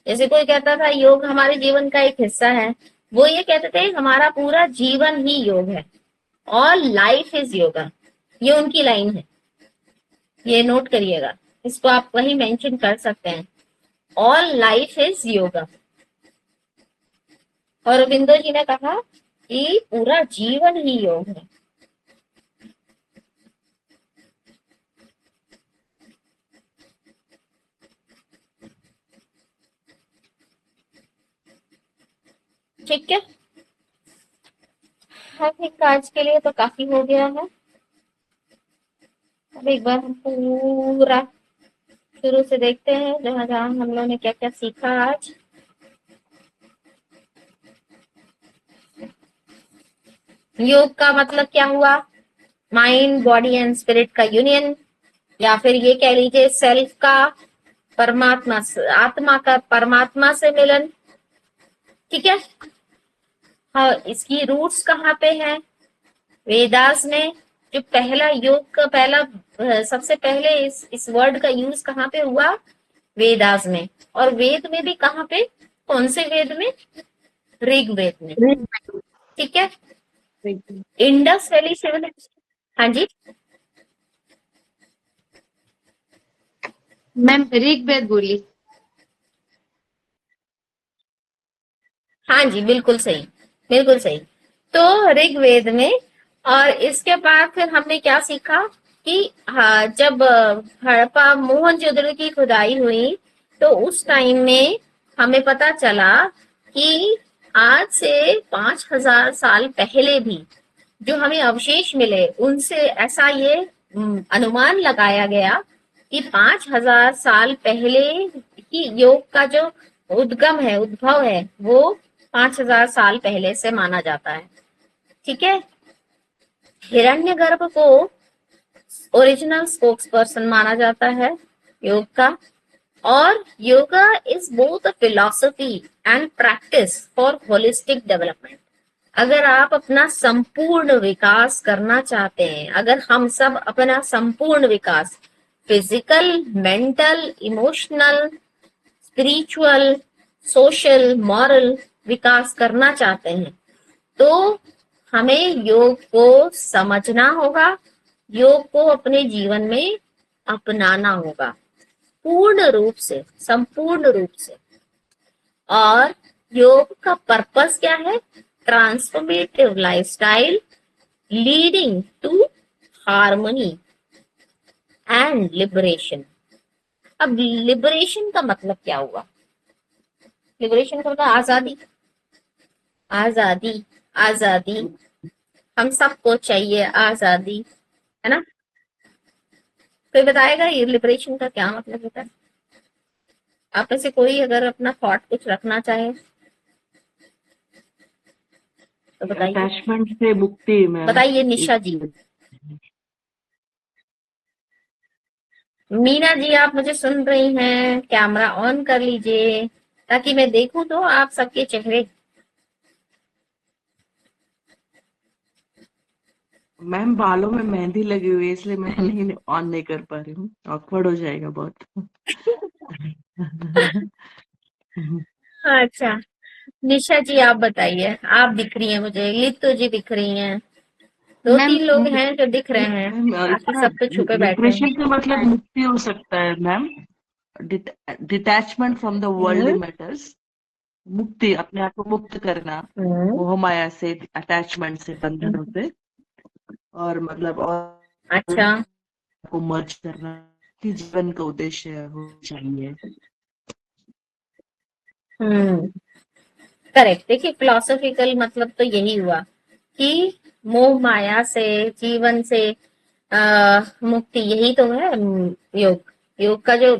जैसे कोई कहता था योग हमारे जीवन का एक हिस्सा है, वो ये कहते थे हमारा पूरा जीवन ही योग है। ऑल लाइफ इज योगा, ये उनकी लाइन है, ये नोट करिएगा, इसको आप वही मेंशन कर सकते हैं। All life is yoga. और अरविंदो जी ने कहा कि पूरा जीवन ही योग है। ठीक है, आई थिंक आज के लिए तो काफी हो गया है। अब एक बार हम पूरा शुरू से देखते हैं, जहां जहां हम लोगों ने क्या क्या सीखा आज। योग का मतलब क्या हुआ? माइंड, बॉडी एंड स्पिरिट का यूनियन, या फिर ये कह लीजिए सेल्फ का परमात्मा से, आत्मा का परमात्मा से मिलन। ठीक है। हाँ, इसकी रूट्स कहाँ पे है? वेदास में। जो पहला योग का सबसे पहले इस वर्ड का यूज कहाँ पे हुआ? वेदास में। और वेद में भी कहाँ पे? कौन से वेद में? ऋग्वेद में। ठीक है। Indus valley civilisation. हाँ जी, मैम ऋग्वेद बोली। हाँ जी, बिल्कुल सही, बिल्कुल सही। तो ऋग्वेद में, और इसके बाद फिर हमने क्या सीखा कि हाँ, जब हड़प्पा मोहनजोदड़ो की खुदाई हुई तो उस टाइम में हमें पता चला कि आज से 5000 साल पहले भी जो हमें अवशेष मिले उनसे ऐसा ये अनुमान लगाया गया कि 5000 साल पहले की योग का जो उद्गम है, उद्भव है, वो 5000 साल पहले से माना जाता है। ठीक है। हिरण्यगर्भ को ओरिजिनल स्पोक्स पर्सन माना जाता है योग का। और yoga is both a philosophy and practice for holistic development. अगर आप अपना संपूर्ण विकास करना चाहते हैं, अगर हम सब अपना संपूर्ण विकास physical, mental, emotional, spiritual, social, moral विकास करना चाहते हैं, तो हमें योग को समझना होगा, योग को अपने जीवन में अपनाना होगा पूर्ण रूप से, संपूर्ण रूप से। और योग का पर्पस क्या है? Transformative lifestyle leading to harmony and liberation. अब लिबरेशन का मतलब क्या हुआ? लिबरेशन का मतलब आजादी। आजादी, आजादी, हम सबको चाहिए आजादी, है ना? कोई बताएगा ये लिबरेशन का क्या मतलब होता है? आप में से कोई अगर अपना थॉट कुछ रखना चाहे तो बताइए। अटैचमेंट से मुक्ति में बताइए निशा जी। मीना जी, आप मुझे सुन रही हैं? कैमरा ऑन कर लीजिए ताकि मैं देखूं तो आप सबके चेहरे। मैम बालों में मेहंदी लगी हुई है इसलिए मैं नहीं ऑन नहीं कर पा रही हूँ, ऑकवर्ड हो जाएगा बहुत। अच्छा, निशा जी आप बताइए। आप दिख रही हैं मुझे, लित्तो जी दिख रही हैं, दो मैम तीन लोग हैं जो दिख रहे हैं, बाकी सब तो छुपे बैठे हैं। डिप्रेशन का मतलब मुक्ति हो सकता है ma'am, detachment from the worldly matters, मुक्ति, अपने आप को मुक्त करना मोह माया से, अटैचमेंट से, बंधनों से, और मतलब और अच्छा, को मर्ज करना कि जीवन का उद्देश्य हो चाहिए। करेक्ट। देखिए, फिलोसॉफिकल मतलब तो यही हुआ कि मोह माया से, जीवन से मुक्ति, यही तो है योग। योग का जो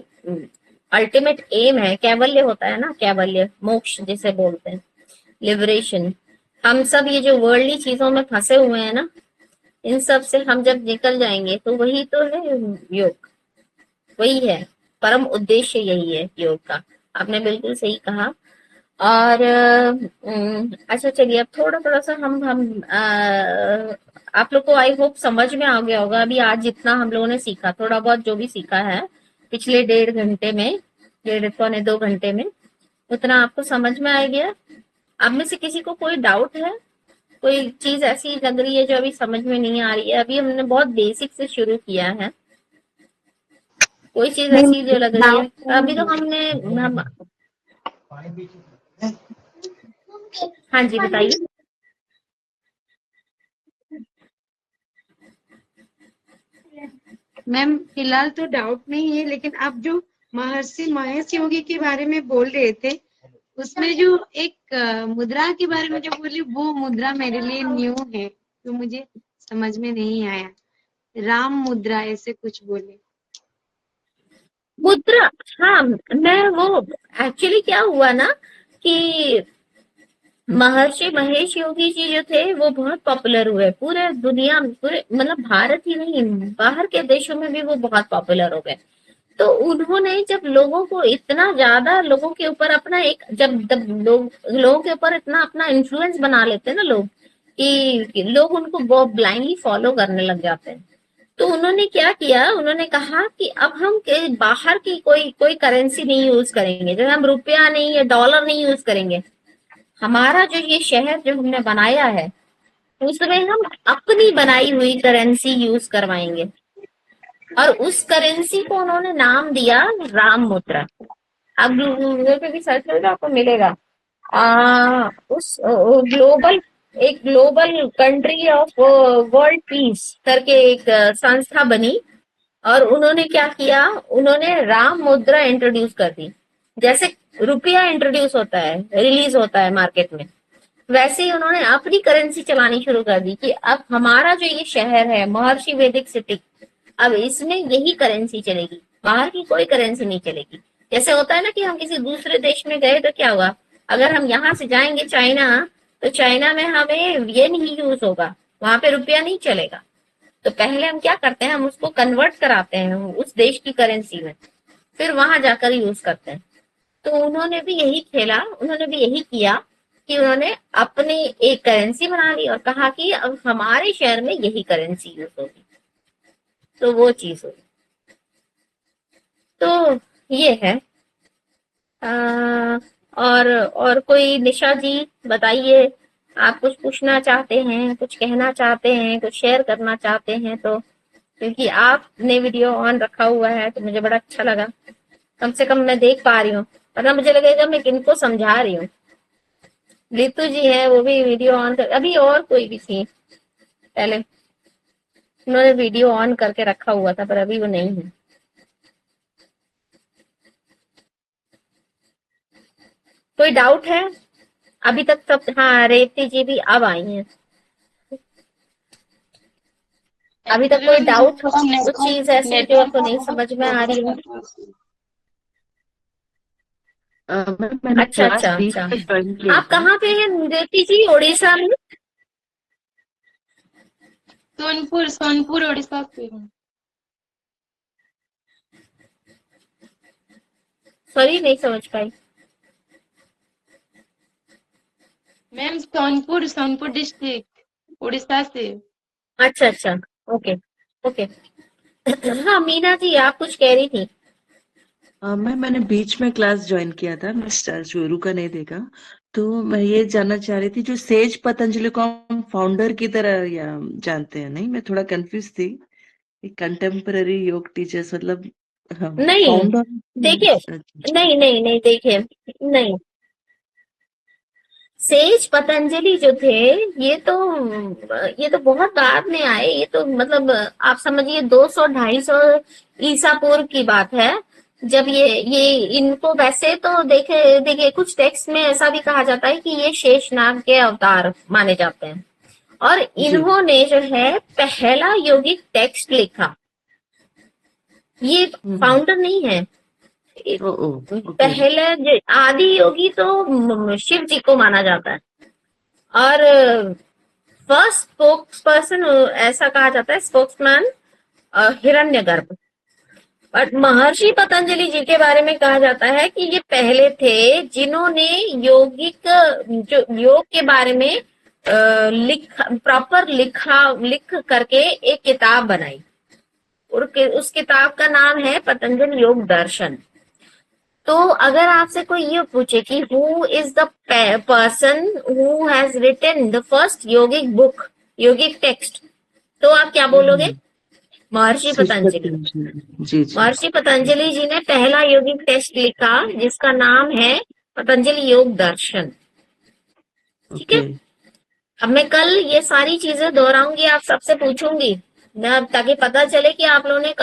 अल्टीमेट एम है, कैवल्य होता है ना, कैवल्य, मोक्ष जिसे बोलते हैं, लिबरेशन। हम सब ये जो वर्ल्डली चीजों में फंसे हुए हैं ना, इन सब से हम जब निकल जाएंगे तो वही तो है योग, वही है परम उद्देश्य, यही है योग का। आपने बिल्कुल सही कहा। और अच्छा चलिए, अब थोड़ा थोड़ा सा हम आप लोग को आई होप समझ में आ गया होगा अभी आज जितना हम लोगों ने सीखा, थोड़ा बहुत जो भी सीखा है पिछले 1.5 घंटे में, 1.5 पौने 2 घंटे में, उतना आपको समझ में आ गया। आप में से किसी को कोई डाउट है? कोई चीज ऐसी लग रही है जो अभी समझ में नहीं आ रही है? अभी हमने बहुत बेसिक से शुरू किया है। कोई चीज ऐसी जो लग रही है? अभी तो हम हाँ जी, बताइए। मैम फिलहाल तो डाउट नहीं है, लेकिन आप जो महर्षि महेश योगी के बारे में बोल रहे थे, उसमें जो एक मुद्रा के बारे में जो बोली, वो मुद्रा मेरे लिए न्यू है, तो मुझे समझ में नहीं आया। राम मुद्रा ऐसे कुछ बोले। मुद्रा, हाँ, मैं वो एक्चुअली क्या हुआ ना कि महर्षि महेश योगी जी जो थे वो बहुत पॉपुलर हुए पूरे दुनिया में, पूरे मतलब भारत ही नहीं, बाहर के देशों में भी वो बहुत पॉपुलर हो गए। तो उन्होंने जब लोगों को इतना ज्यादा, लोगों के ऊपर अपना एक, जब लोगों के ऊपर इतना अपना इन्फ्लुएंस बना लेते हैं ना लोग, कि लोग उनको बहुत ब्लाइंडली फॉलो करने लग जाते हैं। तो उन्होंने क्या किया, उन्होंने कहा कि अब हम बाहर की कोई कोई करेंसी नहीं यूज करेंगे, जैसे हम रुपया नहीं या डॉलर नहीं यूज करेंगे। हमारा जो ये शहर जो हमने बनाया है, उसमें हम अपनी बनाई हुई करेंसी यूज करवाएंगे और उस करेंसी को उन्होंने नाम दिया राम मुद्रा। आप गूगल पे भी सर्च करोगे आपको मिलेगा। उस ग्लोबल एक global country of world peace करके एक संस्था बनी और उन्होंने क्या किया, उन्होंने राम मुद्रा इंट्रोड्यूस कर दी। जैसे रुपया इंट्रोड्यूस होता है, रिलीज होता है मार्केट में, वैसे ही उन्होंने अपनी करेंसी चलानी शुरू कर दी कि अब हमारा जो ये शहर है महर्षि वैदिक सिटी, अब इसमें यही करेंसी चलेगी, बाहर की कोई करेंसी नहीं चलेगी। जैसे होता है ना कि हम किसी दूसरे देश में गए तो क्या हुआ, अगर हम यहाँ से जाएंगे चाइना तो चाइना में हमें ये नहीं यूज होगा, वहां पे रुपया नहीं चलेगा। तो पहले हम क्या करते हैं, हम उसको कन्वर्ट कराते हैं उस देश की करेंसी में, फिर वहां जाकर यूज करते हैं। तो उन्होंने भी यही खेला, उन्होंने भी यही किया कि उन्होंने अपनी एक करेंसी बना ली और कहा कि अब हमारे शहर में यही करेंसी यूज होगी। तो वो चीज होगी। तो ये है। और कोई निशा जी बताइए, आप कुछ पूछना चाहते हैं, कुछ कहना चाहते हैं, कुछ शेयर करना चाहते हैं तो, क्योंकि आपने वीडियो ऑन रखा हुआ है तो मुझे बड़ा अच्छा लगा, कम से कम मैं देख पा रही हूँ, वरना मुझे लगेगा मैं किनको समझा रही हूँ। लीतू जी है वो भी वीडियो ऑन कर, अभी और कोई भी थी पहले, उन्होंने वीडियो ऑन करके रखा हुआ था पर अभी वो नहीं है। कोई डाउट है अभी तक? सब हाँ, रेवती जी भी अब आई हैं। अभी तक कोई डाउट हो, कुछ चीज ऐसी जो आपको नहीं समझ में आ रही हो? मैंने अच्छा क्लास अच्छा बीच अच्छा। में ज्वाइन किया आप था। कहाँ पे हैं रेवती जी? उड़ीसा में? सोनपुर उड़ीसा से हूँ। सॉरी नहीं समझ पाई। मैम सोनपुर डिस्ट्रिक्ट उड़ीसा से। अच्छा अच्छा, ओके ओके। हाँ मीना जी आप कुछ कह रही थी। मैंने बीच में क्लास ज्वाइन किया था, मैं शुरू का नहीं देखा। तो मैं ये जानना चाह रही थी, जो सेज पतंजलि को हम फाउंडर की तरह या जानते हैं, नहीं मैं थोड़ा कंफ्यूज थी। कंटेम्पररी योग टीचर्स मतलब नहीं फाउंडर? देखिए, नहीं नहीं नहीं देखिए, नहीं, सेज पतंजलि जो थे ये तो बहुत बाद में आए। ये तो मतलब आप समझिए 200-250 ईसा पूर्व की बात है, जब ये इनको वैसे तो देखे देखिए कुछ टेक्स्ट में ऐसा भी कहा जाता है कि ये शेषनाग के अवतार माने जाते हैं। और इन्होंने जो है पहला यौगिक टेक्स्ट लिखा, ये फाउंडर नहीं है। पहले आदि योगी तो शिव जी को माना जाता है और फर्स्ट स्पोक्स पर्सन ऐसा कहा जाता है, स्पोक्समैन हिरण्यगर्भ। बट महर्षि पतंजलि जी के बारे में कहा जाता है कि ये पहले थे जिन्होंने यौगिक जो योग के बारे में लिख करके एक किताब बनाई और उस किताब का नाम है पतंजलि योग दर्शन। तो अगर आपसे कोई ये पूछे कि who is the person who has written the first yogic book, yogic text, तो आप क्या बोलोगे? महर्षि पतंजलि। महर्षि पतंजलि जी ने पहला योगिक टेक्स्ट लिखा जिसका नाम है पतंजलि योग दर्शन। ठीक है, अब मैं कल ये सारी चीजें दोहराऊंगी, आप सबसे पूछूंगी ताकि पता चले कि आप लोगों ने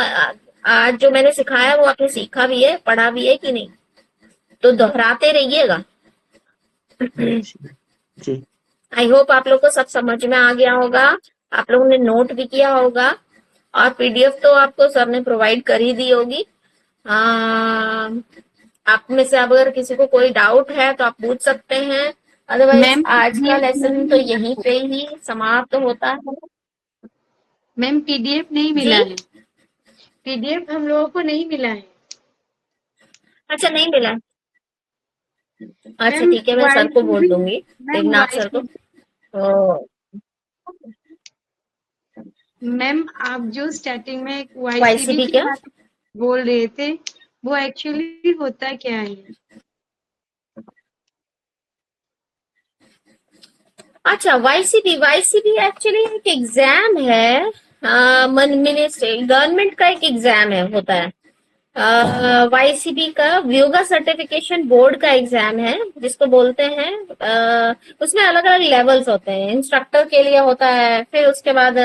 आज जो मैंने सिखाया वो आपने सीखा भी है, पढ़ा भी है कि नहीं। तो दोहराते रहिएगा। आई होप आप लोग को सब समझ में आ गया होगा, आप लोगों ने नोट भी किया होगा और पीडीएफ तो आपको सर ने प्रोवाइड कर ही दी होगी। आप में से अगर किसी को कोई डाउट है तो आप पूछ सकते हैं, अदरवाइज आज का लेसन तो यहीं पे ही समाप्त होता है। मैम पीडीएफ नहीं मिला है, पीडीएफ हम लोगों को नहीं मिला है। अच्छा नहीं मिला, अच्छा ठीक है, मैं सर को बोल दूंगी, देवनाथ सर को। तो मैम आप जो स्टार्टिंग में एक YCB की क्या बात बोल रहे थे वो एक्चुअली होता क्या है? अच्छा, वाईसीबी एक्चुअली एक एग्जाम है, मिनिस्ट्री गवर्नमेंट का एक एग्जाम है, होता है। वाईसीबी का योगा सर्टिफिकेशन बोर्ड का एग्जाम है, जिसको बोलते हैं। उसमें अलग अलग लेवल्स होते हैं। इंस्ट्रक्टर के लिए होता है, फिर उसके बाद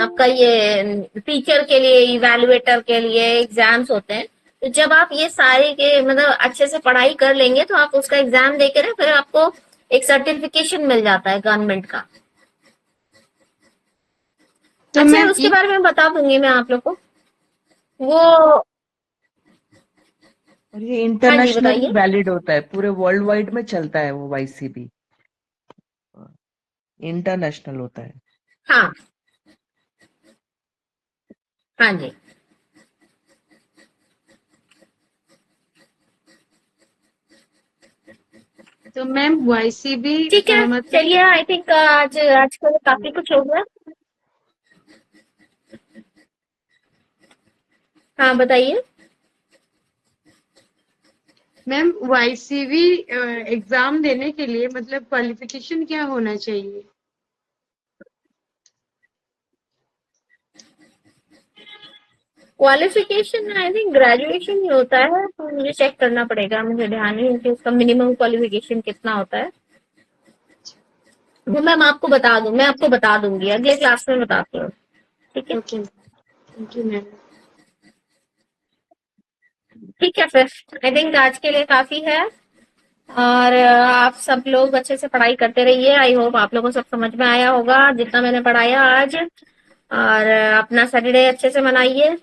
आपका ये टीचर के लिए, इवैल्यूएटर के लिए एग्जाम्स होते हैं। तो जब आप ये सारे के मतलब अच्छे से पढ़ाई कर लेंगे तो आप उसका एग्जाम देकर ना, फिर आपको एक सर्टिफिकेशन मिल जाता है गवर्नमेंट का। तो अच्छा, मैम उसके बारे में बता दूंगी मैं आप लोग को। वो और ये हाँ जी, इंटरनेशनली बताइए। वैलिड होता है, पूरे वर्ल्ड वाइड में चलता है वो वाईसीबी, इंटरनेशनल होता है। हाँ हाँ जी, तो मैम वाईसीबी ठीक है। मतलब चलिए, आई थिंक आजकल काफी कुछ हो गया। हाँ, बताइए। मैम वाईसीबी एग्जाम देने के लिए मतलब क्वालिफिकेशन क्या होना चाहिए? क्वालिफिकेशन आई थिंक ग्रेजुएशन ही होता है, तो मुझे चेक करना पड़ेगा, मुझे ध्यान नहीं है कि उसका मिनिमम क्वालिफिकेशन कितना होता है। वो मैम आपको बता दूं, मैं आपको बता दूंगी, अगले क्लास में बताती हूँ। ठीक है। Okay, thank you ma'am. ठीक है, फिर आई थिंक आज के लिए काफी है। और आप सब लोग अच्छे से पढ़ाई करते रहिए। आई होप आप लोगों को सब समझ में आया होगा जितना मैंने पढ़ाया आज। और अपना सैटरडे अच्छे से मनाइए।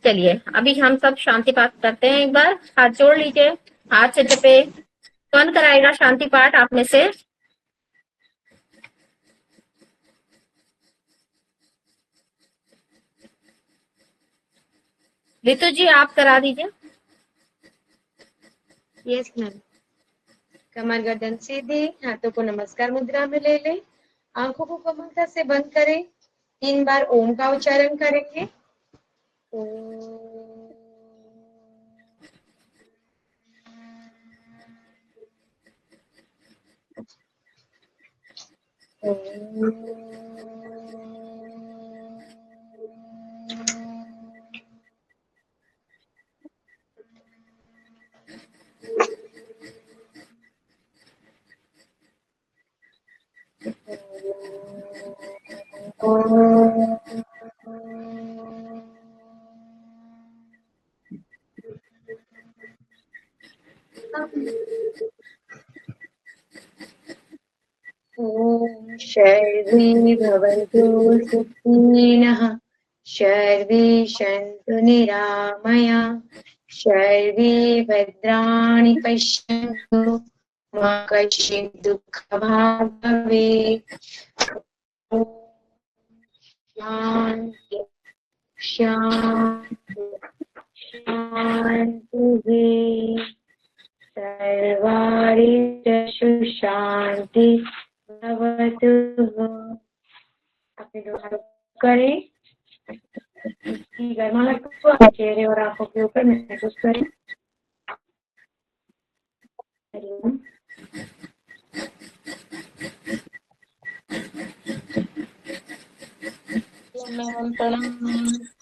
चलिए, अभी हम सब शांति पाठ करते हैं। एक बार हाथ जोड़ लीजिए, हाथ से जपे। कौन कराएगा शांति पाठ आप में से? रितु जी, आप करा दीजिए। Yes ma'am. कमर गर्दन सीधे, हाथों को नमस्कार मुद्रा में ले लें, आंखों को कोमलता से बंद करें, 3 बार ओम का उच्चारण करेंगे। ओम शर्वे भवन्तु सुखिनः, शर्वे सन्तु निरामया, शर्वे भद्राणि पश्यन्तु, मा कश्चित् दुःखभाग् भवेत्। ओम शांति शांति शांति। सर्वारिष्टु शांति भवतु। अपने दोनों करें, गर्मा लगता चेहरे और आंखों के ऊपर महसूस करें।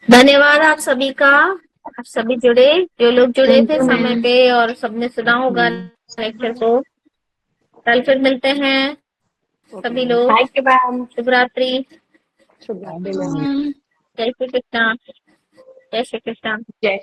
धन्यवाद आप सभी का। आप सभी जुड़े, जो लोग जुड़े थे समय पे, और सबने सुना होगा लेक्चर को। कल फिर मिलते हैं सभी लोग। Thank you ma'am. शुभ रात्रि। शुभ रात्रि मैम। जय श्री कृष्णा। जय श्री कृष्णा। जय